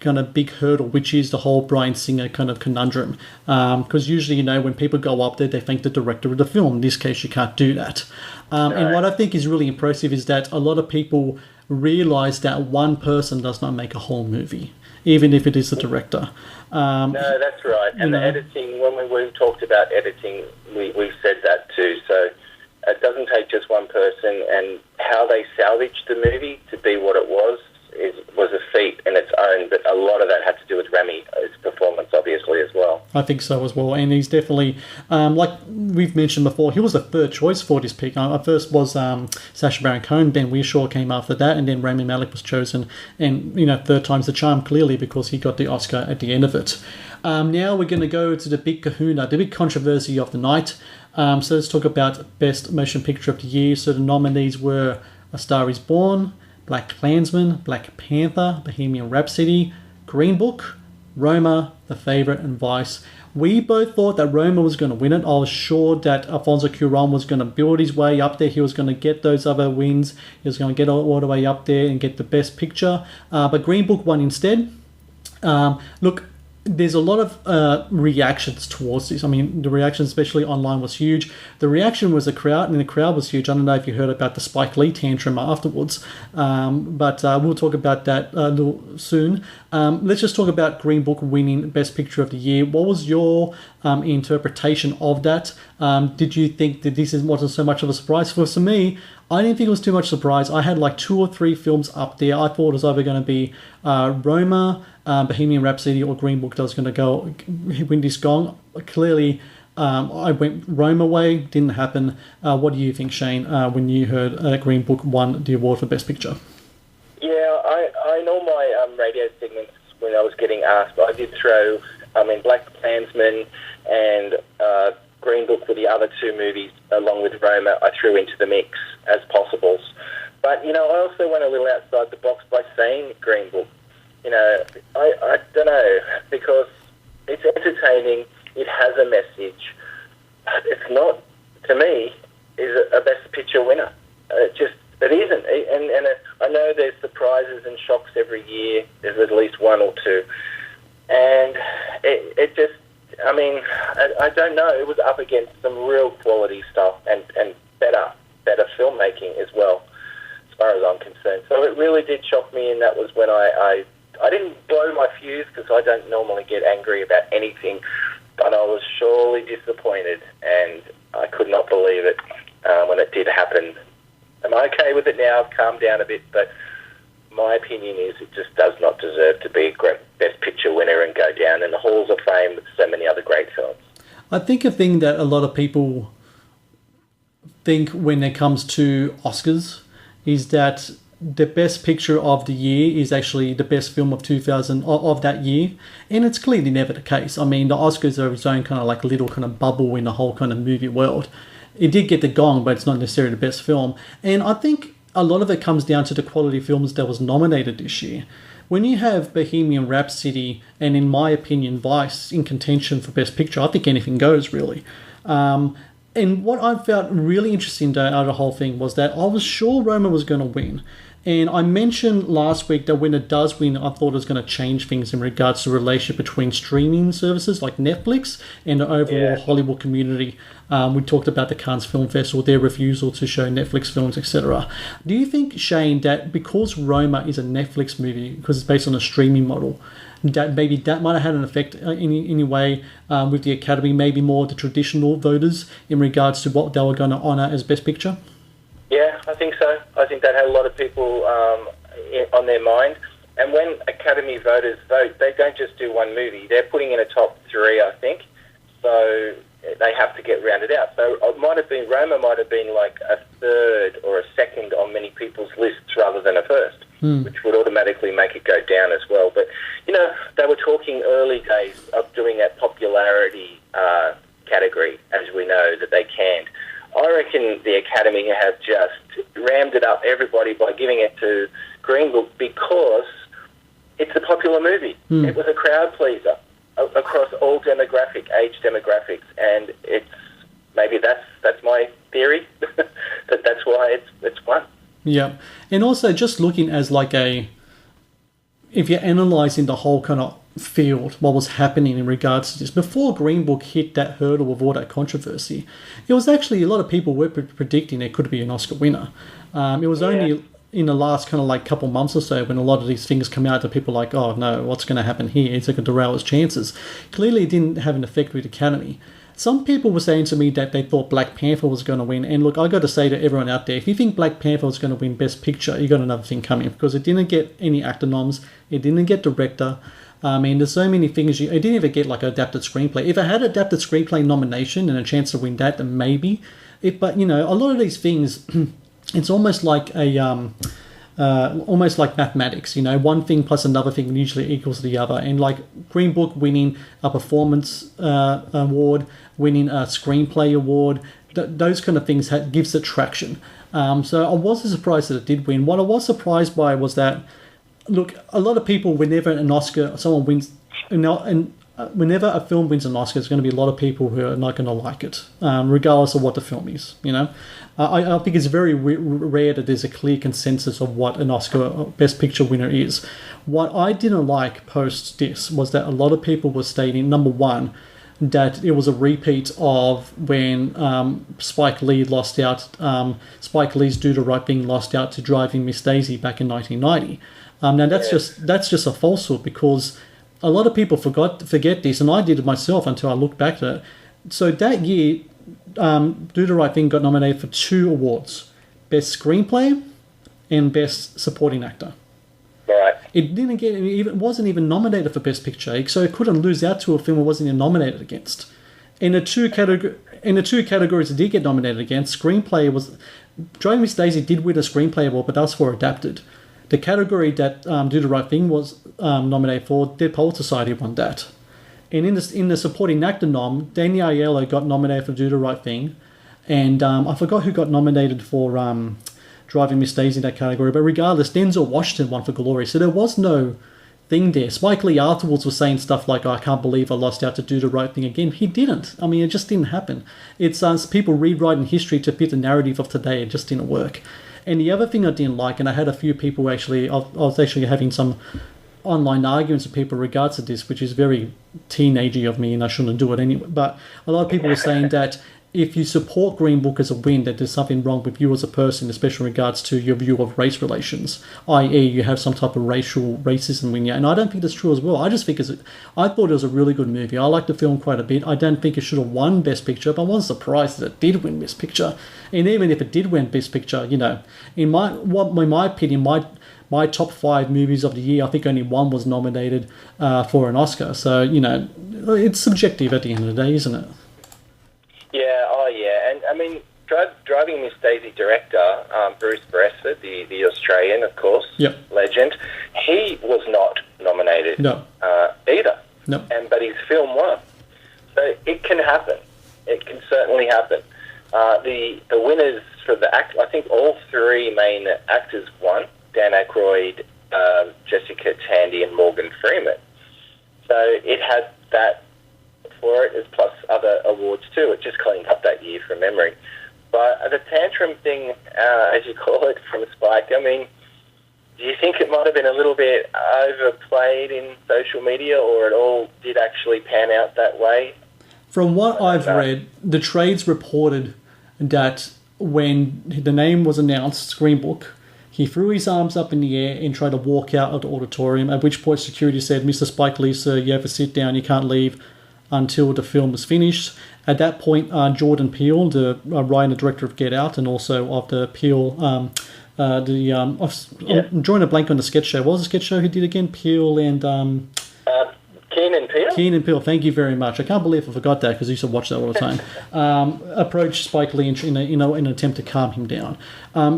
kind of big hurdle, which is the whole Bryan Singer kind of conundrum. Because usually, when people go up there, they thank the director of the film. In this case, you can't do that. And what I think is really impressive is that a lot of people realize that one person does not make a whole movie, even if it is the director. No, that's right. And the editing, when we've talked about editing, we've said that too. So it doesn't take just one person, and how they salvaged the movie to be what it was a feat in its own, but a lot of that had to do with Rami's performance, obviously, as well. I think so as well, and he's definitely, like we've mentioned before, he was the third choice for this pick. First was Sacha Baron Cohen, Ben Whishaw came after that, and then Rami Malek was chosen, and third time's the charm, clearly, because he got the Oscar at the end of it. Now we're going to go to the big kahuna, the big controversy of the night. So let's talk about Best Motion Picture of the Year. So the nominees were A Star Is Born, Black Klansman, Black Panther, Bohemian Rhapsody, Green Book, Roma, The Favourite, and Vice. We both thought that Roma was going to win it. I was sure that Alfonso Cuarón was going to build his way up there. He was going to get those other wins. He was going to get all the way up there and get the Best Picture. But Green Book won instead. Look, there's a lot of reactions towards this. I mean, the reaction, especially online, was huge. The reaction was the crowd, and the crowd was huge. I don't know if you heard about the Spike Lee tantrum afterwards, but we'll talk about that a little soon. Let's just talk about Green Book winning Best Picture of the Year. What was your interpretation of that? Did you think that this wasn't so much of a surprise? For me, I didn't think it was too much surprise. I had like 2 or 3 films up there. I thought it was either going to be Roma, Bohemian Rhapsody, or Green Book that was going to go win this gong. Clearly, I went Roma way. Didn't happen. What do you think, Shane, when you heard Green Book won the award for Best Picture? Yeah, I in all my radio segments, when I was getting asked, I did throw, Black Klansman and Green Book were the other 2 movies, along with Roma, I threw into the mix as possibles. But, I also went a little outside the box by saying Green Book. I don't know, because it's entertaining, it has a message. It's not, to me, is a Best Picture winner. It isn't. And I know there's surprises and shocks every year. There's at least 1 or 2. And it just, I don't know. It was up against some real quality stuff and better filmmaking as well, as far as I'm concerned. So it really did shock me, and that was when I didn't blow my fuse, because I don't normally get angry about anything, but I was surely disappointed, and I could not believe it when it did happen. I'm okay with it now. I've calmed down a bit, but my opinion is it just does not deserve to be a great Best Picture winner and go down in the halls of fame with so many other great films. I think a thing that a lot of people think when it comes to Oscars is that the Best Picture of the Year is actually the best film of 2000 of that year, and it's clearly never the case. I mean, the Oscars are its own kind of like little kind of bubble in the whole kind of movie world. It did get the gong, but it's not necessarily the best film. And I think a lot of it comes down to the quality of films that was nominated this year. When you have Bohemian Rhapsody and, in my opinion, Vice in contention for Best Picture, I think anything goes, really. And what I felt really interesting out of the whole thing was that I was sure Roma was going to win. And I mentioned last week that when it does win, I thought it was going to change things in regards to the relationship between streaming services like Netflix and the overall Hollywood community. We talked about the Cannes Film Festival, their refusal to show Netflix films, etc. Do you think, Shane, that because Roma is a Netflix movie, because it's based on a streaming model, that maybe that might have had an effect in any way with the Academy, maybe more the traditional voters in regards to what they were going to honour as Best Picture? Yeah, I think so. I think that had a lot of people on their mind. And when Academy voters vote, they don't just do one movie. They're putting in a top 3, I think. So they have to get rounded out. So Roma might have been like a 3rd or a 2nd on many people's lists rather than a 1st, which would automatically automatically make it go down as well. But, they were talking early days of doing that popularity category, as we know that they canned. I reckon the Academy have just rammed it up everybody by giving it to Green Book because it's a popular movie. It was a crowd pleaser across all age demographics, and maybe that's my theory that's why it's won. Yeah, and also just looking as if you're analysing the whole kind of field, what was happening in regards to this, before Green Book hit that hurdle of all that controversy, it was actually a lot of people were predicting it could be an Oscar winner. It was only in the last kind of couple months or so when a lot of these things come out that people are like, oh no, what's going to happen here? It's going to derail his chances. Clearly it didn't have an effect with the Academy. Some people were saying to me that they thought Black Panther was going to win. And look, I got to say to everyone out there, if you think Black Panther was going to win Best Picture, you got another thing coming because it didn't get any actor noms. It didn't get director. There's so many things. It didn't even get adapted screenplay. If it had adapted screenplay nomination and a chance to win that, then maybe. But a lot of these things, it's almost like almost like mathematics. One thing plus another thing usually equals the other. And Green Book winning a performance award, winning a screenplay award, those kind of things gives it traction. So I wasn't surprised that it did win. What I was surprised by was that, look, a lot of people, whenever an Oscar, someone wins, whenever a film wins an Oscar, there's going to be a lot of people who are not going to like it, regardless of what the film is. I think it's very rare that there's a clear consensus of what an Oscar Best Picture winner is. What I didn't like post this was that a lot of people were stating, number one, that it was a repeat of when Spike Lee lost out. Spike Lee's Do the Right Thing lost out to Driving Miss Daisy back in 1990. Now that's just a falsehood because a lot of people forget this, and I did it myself until I looked back at it. So that year, Do the Right Thing got nominated for 2 awards: Best Screenplay and Best Supporting Actor. Right. It wasn't even nominated for Best Picture, so it couldn't lose out to a film it wasn't even nominated against. In the two categories it did get nominated against, screenplay was Driving Miss Daisy did win a screenplay award, but that was for adapted. The category that Do the Right Thing was nominated for, Dead Poets Society won that. And in the supporting actor nom, Daniel Aiello got nominated for Do the Right Thing, and I forgot who got nominated for Driving Miss Daisy in that category. But regardless, Denzel Washington won for Glory, so there was no thing there. Spike Lee afterwards was saying stuff like, I can't believe I lost out to Do the Right Thing again. He didn't. I mean, it just didn't happen. It's people rewriting history to fit the narrative of today. It just didn't work. And the other thing I didn't like, and I had a few people actually, I was actually having some online arguments with people in regards to this, which is very teenagey of me, and I shouldn't do it anyway. But a lot of people were saying that if you support Green Book as a win, that there's something wrong with you as a person, especially in regards to your view of race relations, i.e. you have some type of racism in you. And I don't think that's true as well. I just think I thought it was a really good movie. I liked the film quite a bit. I don't think it should have won Best Picture, but I wasn't surprised that it did win Best Picture. And even if it did win Best Picture, in my opinion, my top 5 movies of the year, I think only one was nominated for an Oscar. So, it's subjective at the end of the day, isn't it? Yeah, and I mean, Driving Miss Daisy director, Bruce Bassett, the Australian, of course, legend, he was not nominated either. No. But his film won. So it can happen. It can certainly happen. The winners for the act, I think all 3 main actors won: Dan Aykroyd, Jessica Tandy, and Morgan Freeman. So it had that for it, as plus other awards too. It just cleaned up that year from memory. But the tantrum thing, as you call it, from Spike, I mean, do you think it might have been a little bit overplayed in social media, or it all did actually pan out that way? From what I've read, the trades reported that when the name was announced, Green Book, he threw his arms up in the air and tried to walk out of the auditorium, at which point security said, Mr. Spike Lee, sir, you have to sit down, you can't leave until the film is finished. At that point, Jordan Peele, the writer and director of Get Out, and also of the Peele, I'm drawing a blank on the sketch show. What was the sketch show he did again? Peele and... Key Keen and Peele? Keen and Peele, thank you very much. I can't believe I forgot that because I used to watch that all the time. Approached Spike Lee in an attempt to calm him down.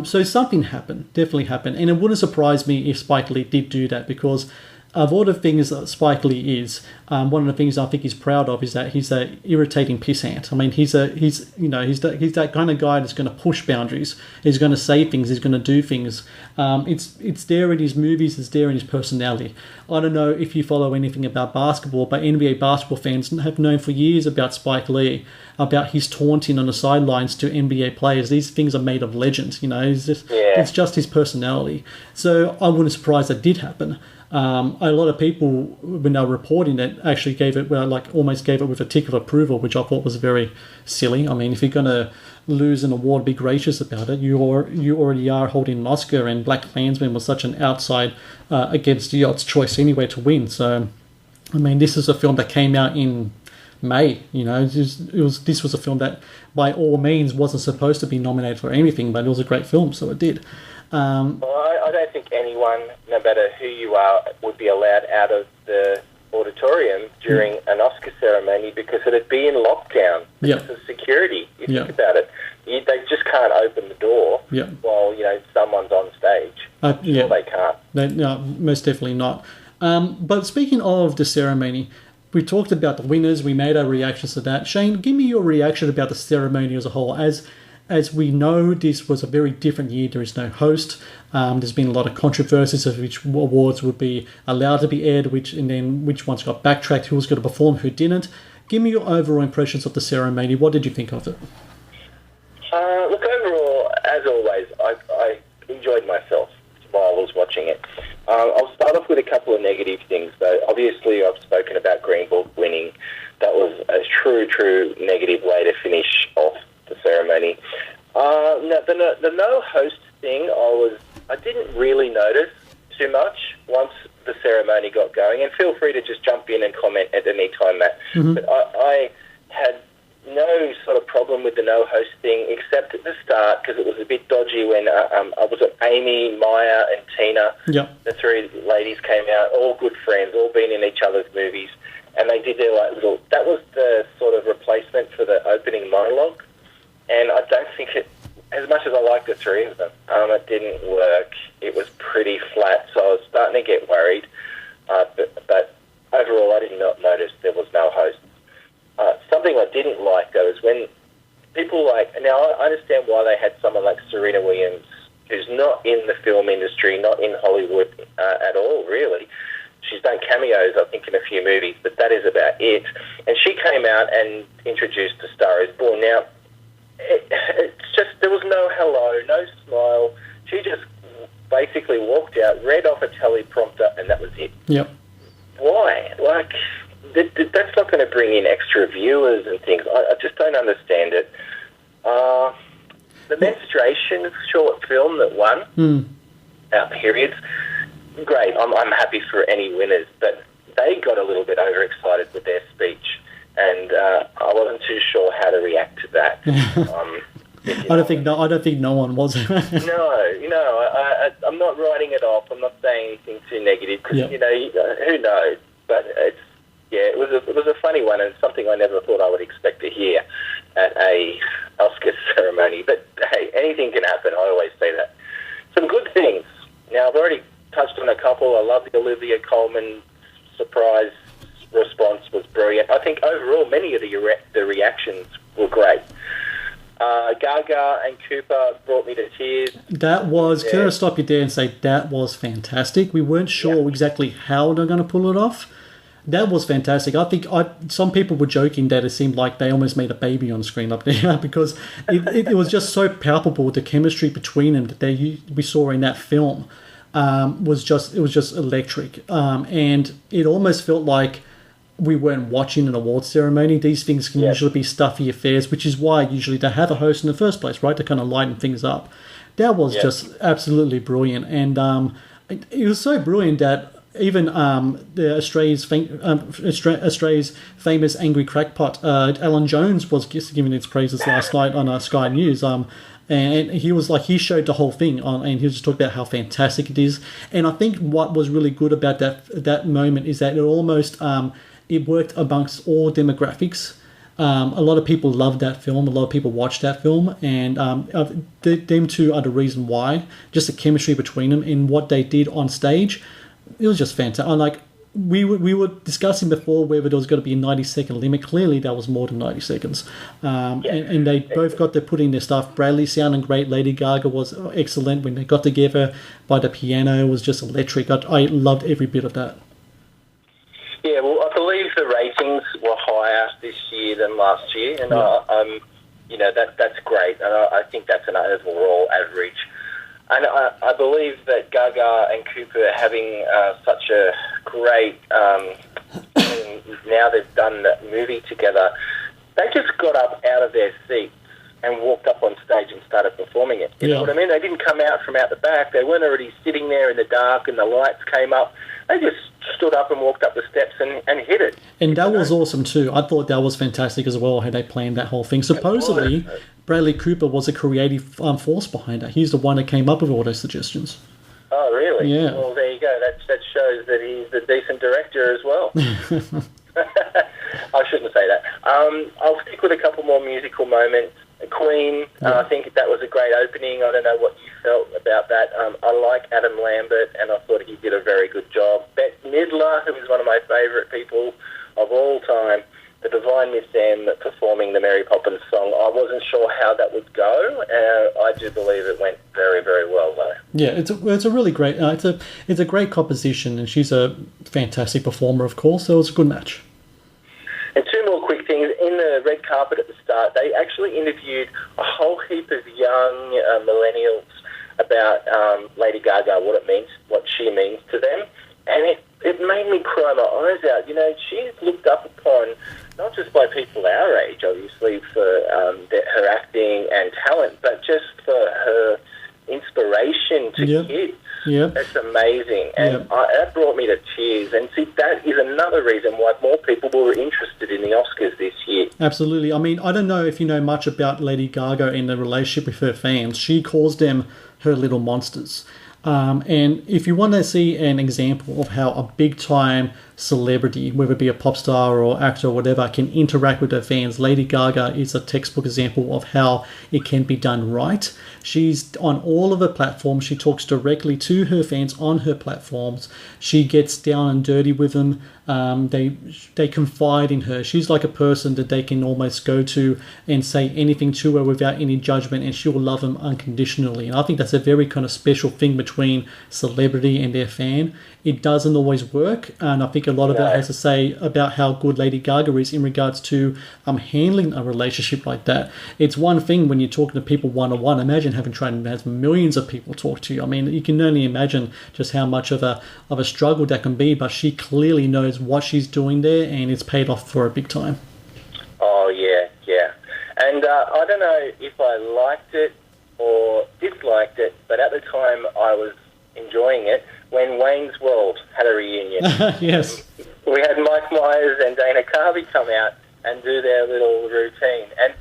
So something happened, definitely happened. And it wouldn't surprise me if Spike Lee did do that, because of all the things that Spike Lee is, one of the things I think he's proud of is that he's an irritating pissant. I mean, he's that kind of guy that's going to push boundaries. He's going to say things. He's going to do things. It's there in his movies. It's there in his personality. I don't know if you follow anything about basketball, but NBA basketball fans have known for years about Spike Lee, about his taunting on the sidelines to NBA players. These things are made of legends. It's just his personality. So I wouldn't be surprised that did happen. A lot of people, when they were reporting it, actually gave it, almost gave it with a tick of approval, which I thought was very silly. I mean, if you're going to lose an award, be gracious about it. You already are holding an Oscar, and Black Klansman was such an outside against the odds choice anyway to win. So, I mean, this is a film that came out in May. This was a film that, by all means, wasn't supposed to be nominated for anything, but it was a great film, so it did. I don't think anyone, no matter who you are, would be allowed out of the auditorium during an Oscar ceremony because it'd be in lockdown because of security. You think about it. They just can't open the door while someone's on stage. Sure they can't. No, most definitely not. But speaking of the ceremony, we talked about the winners. We made our reactions to that. Shane, give me your reaction about the ceremony as a whole. As we know, this was a very different year. There is no host. There's been a lot of controversies of which awards would be allowed to be aired, which ones got backtracked, who was going to perform, who didn't. Give me your overall impressions of the ceremony. What did you think of it? Look, overall, as always, I enjoyed myself while I was watching it. I'll start off with a couple of negative things, though. Obviously, I've spoken about Green Book winning. That was a true negative way to finish off the ceremony. The no host thing, I didn't really notice too much once the ceremony got going. And feel free to just jump in and comment at any time, Matt. Mm-hmm. But I had no sort of problem with the no host thing, except at the start, because it was a bit dodgy when I was at Amy, Maya, and Tina. Yep. The three ladies came out, all good friends, all been in each other's movies, and they did their little. That was the sort of replacement for the opening monologue. And I don't think it, as much as I like the three of them, it didn't work. It was pretty flat, so I was starting to get worried. But overall, I did not notice there was no host. Something I didn't like, though, is when people now I understand why they had someone like Serena Williams, who's not in the film industry, not in Hollywood at all, really. She's done cameos, I think, in a few movies, but that is about it. And she came out and introduced A Star Is Born. Now, it's just, there was no hello, no smile. She just basically walked out, read off a teleprompter, and that was it. Yep. Why? That's not going to bring in extra viewers and things. I just don't understand it. The Menstruation short film that won our periods, great. I'm happy for any winners, but they got a little bit overexcited with their speech. And I wasn't too sure how to react to that. I don't think no one was. No, I'm not writing it off. I'm not saying anything too negative because who knows? But it was a funny one and something I never thought I would expect to hear at a Oscar ceremony. But hey, anything can happen. I always say that. Some good things. Now I've already touched on a couple. I love the Olivia Colman surprise response was brilliant. I think overall many of the reactions were great. Gaga and Cooper brought me to tears. That was, can I stop you there and say that was fantastic. We weren't sure exactly how they're going to pull it off. That was fantastic. I think some people were joking that it seemed like they almost made a baby on screen up there because it was just so palpable. The chemistry between them that we saw in that film was just electric. And it almost felt like we weren't watching an awards ceremony. These things can usually be stuffy affairs, which is why usually they have a host in the first place, right? To kind of lighten things up. That was just absolutely brilliant. And it was so brilliant that even Australia's famous angry crackpot, Alan Jones, was giving its praises last night on Sky News. And he showed the whole thing and he was just talking about how fantastic it is. And I think what was really good about that moment is that it almost it worked amongst all demographics. A lot of people loved that film. A lot of people watched that film, and them two are the reason why. Just the chemistry between them and what they did on stage, it was just fantastic. Like we were discussing before whether there was going to be a 90-second limit. Clearly, that was more than 90 seconds. And they both got to put in their stuff. Bradley sounding great. Lady Gaga was excellent when they got together by the piano. It was just electric. I loved every bit of that. Yeah, well, I believe the ratings were higher this year than last year, and that's great. And I think that's an overall average. And I believe that Gaga and Cooper having such a great, now they've done that movie together, they just got up out of their seats and walked up on stage and started performing it. You know what I mean? They didn't come out from out the back. They weren't already sitting there in the dark and the lights came up. They just stood up and walked up the steps and hit it. And that was awesome too. I thought that was fantastic as well, how they planned that whole thing. Supposedly, Bradley Cooper was a creative force behind it. He's the one that came up with all those suggestions. Oh, really? Yeah. Well, there you go. That shows that he's a decent director as well. I shouldn't say that. I'll stick with a couple more musical moments. Queen, I think that was a great opening. I don't know what you felt about that. I like Adam Lambert, and I thought he did a very good job. Bette Midler, who is one of my favourite people of all time, the Divine Miss M performing the Mary Poppins song. I wasn't sure how that would go. I do believe it went very, very well, though. Yeah, it's a really great it's a great composition, and she's a fantastic performer, of course. So it was a good match. And two more quick things. In the red carpet at the start, they actually interviewed a whole heap of young millennials about Lady Gaga, what it means, what she means to them. And it made me cry my eyes out. You know, she's looked up upon not just by people our age, obviously, for her acting and talent, but just for her inspiration to kids. Yeah, that's amazing, and that brought me to tears. And see, that is another reason why more people were interested in the Oscars this year. Absolutely. I mean, I don't know if you know much about Lady Gaga and the relationship with her fans. She calls them her little monsters. And if you want to see an example of how a big-time celebrity, whether it be a pop star or actor or whatever, can interact with her fans, Lady Gaga is a textbook example of how it can be done right. She's on all of her platforms. She talks directly to her fans on her platforms. She gets down and dirty with them. They confide in her. She's like a person that they can almost go to and say anything to her without any judgment, and she'll love them unconditionally. And I think that's a very kind of special thing between celebrity and their fan. It doesn't always work, and I think a lot of that has to say about how good Lady Gaga is in regards to handling a relationship like that. It's one thing when you're talking to people one-on-one. Imagine having tried to have millions of people talk to you. I mean, you can only imagine just how much of a struggle that can be, but she clearly knows what she's doing there, and it's paid off for her big time. Oh, yeah. And I don't know if I liked it or disliked it, but at the time I was enjoying it when Wayne's World had a reunion. Yes. We had Mike Myers and Dana Carvey come out and do their little routine. And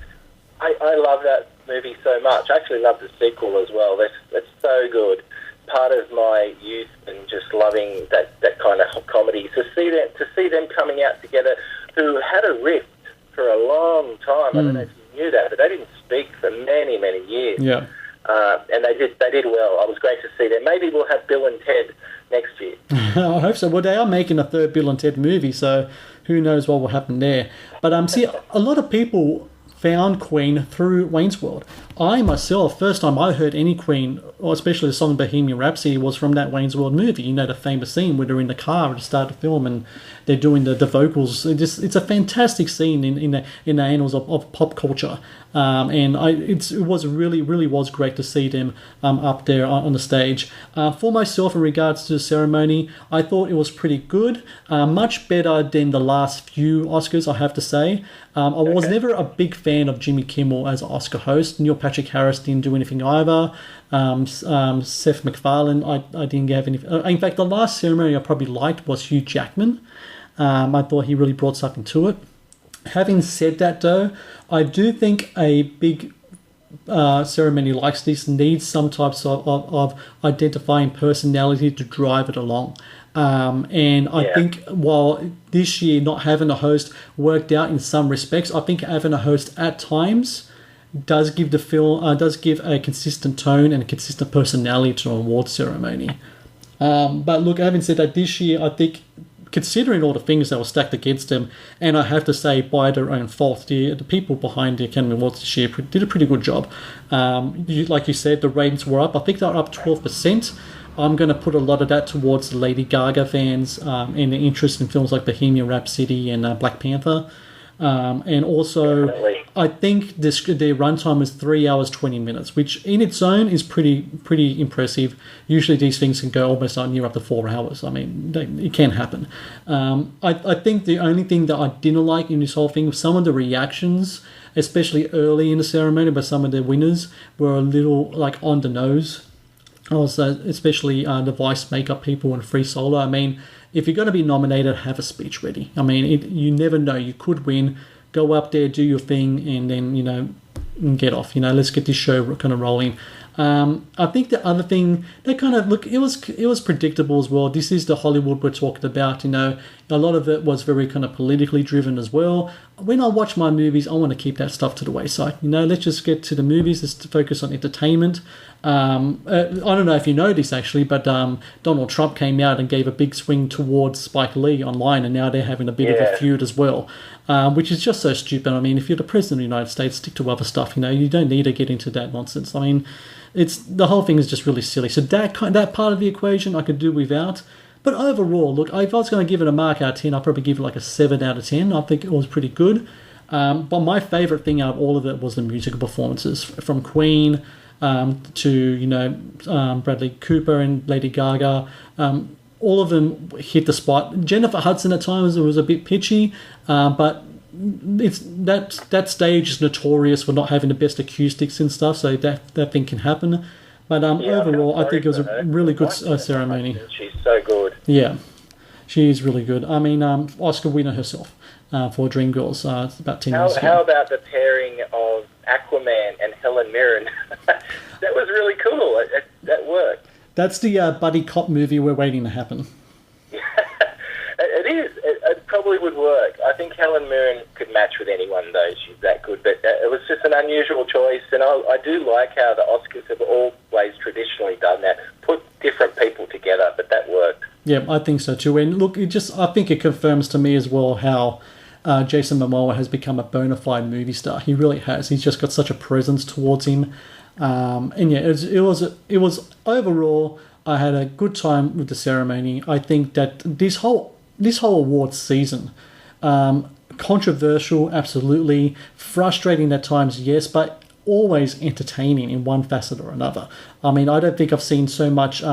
I love that movie so much. I actually love the sequel as well. That's so good. Part of my youth and just loving that kind of comedy. To see them coming out together, who had a rift for a long time. I don't know if you knew that, but they didn't speak for many, many years. Yeah. And they did well. It was great to see them. Maybe we'll have Bill and Ted next year. I hope so. Well, they are making a third Bill and Ted movie, so who knows what will happen there. But see, a lot of people found Queen through Wayne's World. I myself, first time I heard any Queen, or especially the song Bohemian Rhapsody, was from that Wayne's World movie. You know, the famous scene where they're in the car at the start of the film and they're doing the vocals. It's a fantastic scene in the annals of pop culture. And it was really was great to see them up there on the stage. For myself, in regards to the ceremony, I thought it was pretty good. Much better than the last few Oscars, I have to say. I was never a big fan of Jimmy Kimmel as an Oscar host. Neil Patrick Harris didn't do anything either. Seth MacFarlane, I didn't have any. In fact, the last ceremony I probably liked was Hugh Jackman. I thought he really brought something to it. Having said that, though, I do think a big ceremony like this needs some types of identifying personality to drive it along. And I think while this year not having a host worked out in some respects, I think having a host at times does give the film does give a consistent tone and a consistent personality to an award ceremony. But look, having said that, this year I think, considering all the things that were stacked against them, and I have to say by their own fault, the people behind the Academy Awards this year did a pretty good job. Like you said, the ratings were up. I think they were up 12%. I'm going to put a lot of that towards the Lady Gaga fans and the interest in films like Bohemian Rhapsody and Black Panther. And also, definitely. I think their runtime is 3 hours 20 minutes, which in its own is pretty impressive. Usually these things can go almost near up to 4 hours. I mean, it can happen. I think the only thing that I didn't like in this whole thing, some of the reactions, especially early in the ceremony by some of the winners, were a little like on the nose. Also, especially the Vice makeup people and Free Solo. I mean, if you're going to be nominated, have a speech ready. I mean, you never know. You could win. Go up there, do your thing, and then, get off. Let's get this show kind of rolling. I think the other thing, they kind of, look, it was predictable as well. This is the Hollywood we're talking about. A lot of it was very kind of politically driven as well. When I watch my movies, I want to keep that stuff to the wayside. Let's just get to the movies. Let's focus on entertainment. I don't know if you know this actually, but Donald Trump came out and gave a big swing towards Spike Lee online, and now they're having a bit of a feud as well, which is just so stupid. I mean, if you're the president of the United States, stick to other stuff. You don't need to get into that nonsense. I mean, the whole thing is just really silly. So that part of the equation I could do without. But overall, look, if I was going to give it a mark out of 10, I'd probably give it like a 7 out of 10. I think it was pretty good. But my favourite thing out of all of it was the musical performances, from Queen to Bradley Cooper and Lady Gaga. All of them hit the spot. Jennifer Hudson at times was a bit pitchy, but it's that stage is notorious for not having the best acoustics and stuff, so that thing can happen. But overall, I think it was a really good ceremony. She's so good. Yeah, she is really good. I mean, Oscar winner herself for Dreamgirls. It's about 10 years ago. How about the pairing of Aquaman and Helen Mirren? That was really cool. That worked. That's the buddy cop movie we're waiting to happen. It is. It probably would work. I think Helen Mirren could match with anyone, though. She's that good. But it was just an unusual choice. And I do like how the Oscars have always traditionally done that. Put different people together, but that worked. Yeah, I think so too. And look, I think it confirms to me as well how Jason Momoa has become a bona fide movie star. He really has. He's just got such a presence towards him. And yeah, it was overall, I had a good time with the ceremony. I think that this whole awards season, controversial, absolutely, frustrating at times, yes, but always entertaining in one facet or another. I mean, I don't think I've seen so much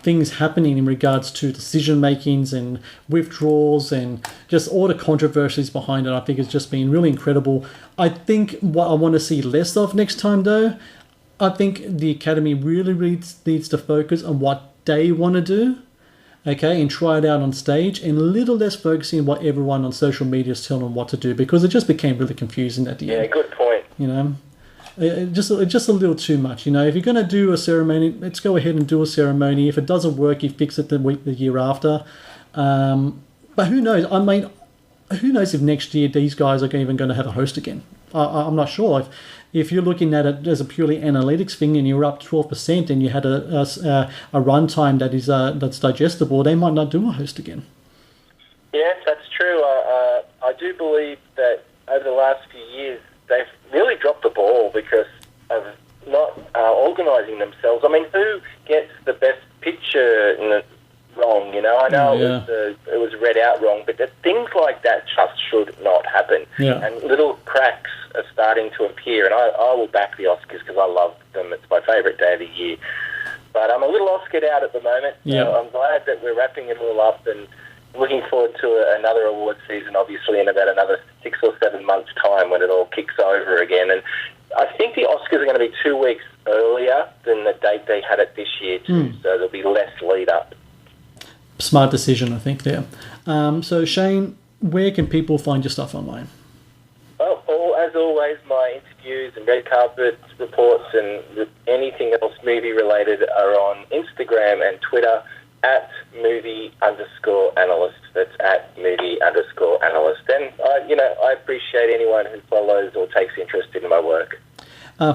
things happening in regards to decision makings and withdrawals and just all the controversies behind it. I think it's just been really incredible. I think what I want to see less of next time, though, I think the Academy really needs to focus on what they want to do, okay, and try it out on stage, and a little less focusing on what everyone on social media is telling them what to do, because it just became really confusing at the end. Yeah, good point. Just a little too much. If you're going to do a ceremony, let's go ahead and do a ceremony. If it doesn't work, you fix it the year after. But who knows? I mean, who knows if next year these guys are even going to have a host again? I'm not sure. If you're looking at it as a purely analytics thing and you're up 12% and you had a runtime that's digestible, they might not do a host again. Yes, that's true. I do believe that over the last few years, they've really dropped the ball because of not organising themselves. I mean, who gets the best picture wrong? I know it was read out wrong, but things like that just should not happen. Yeah. And little cracks are starting to appear, and I will back the Oscars because I love them. It's my favourite day of the year. But I'm a little Oscared out at the moment. Yeah. So I'm glad that we're wrapping it all up and looking forward to another award season, obviously, in about another 6 or 7 months' time when it all kicks over again. And I think the Oscars are going to be 2 weeks earlier than the date they had it this year, too, so there'll be less lead-up. Smart decision, I think, there. So, Shane, where can people find your stuff online? Well, as always, my interviews and red carpet reports and anything else movie related are on Instagram and Twitter at movie_analyst. That's at movie_analyst. And, I appreciate anyone who follows or takes interest in my work.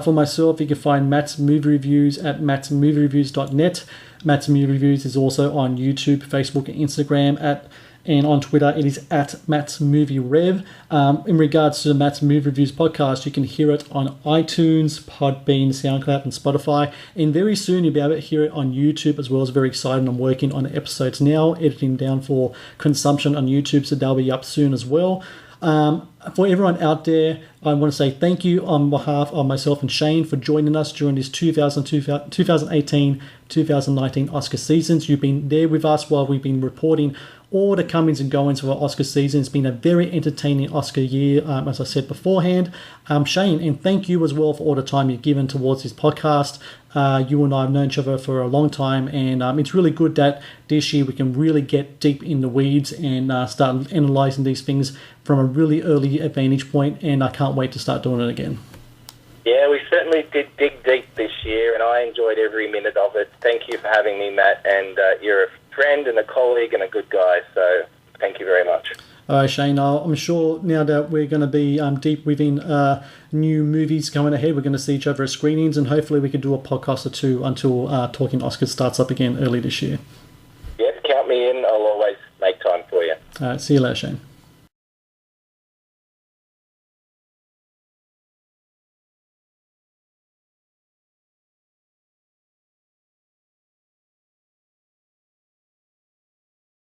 For myself, you can find Matt's Movie Reviews at mattsmoviereviews.net. Matt's Movie Reviews is also on YouTube, Facebook, and Instagram and on Twitter, it is at Matt's Movie Rev. In regards to the Matt's Movie Reviews podcast, you can hear it on iTunes, Podbean, Soundcloud, and Spotify. And very soon you'll be able to hear it on YouTube as well. As very excited. I'm working on the episodes now, editing down for consumption on YouTube, so they'll be up soon as well. For everyone out there, I want to say thank you on behalf of myself and Shane for joining us during this 2018-2019 Oscar seasons. You've been there with us while we've been reporting all the comings and goings of our Oscar season. It's been a very entertaining Oscar year, as I said beforehand. Shane, and thank you as well for all the time you've given towards this podcast. You and I have known each other for a long time, and it's really good that this year we can really get deep in the weeds and start analysing these things from a really early vantage point, and I can't wait to start doing it again. Yeah, we certainly did dig deep this year, and I enjoyed every minute of it. Thank you for having me, Matt, and you're a friend and a colleague and a good guy, so thank you very much. All right, Shane, I'm sure now that we're going to be deep within new movies coming ahead, we're going to see each other at screenings, and hopefully we can do a podcast or two until Talking Oscars starts up again early this year. Yes, count me in. I'll always make time for you. All right, see you later, Shane.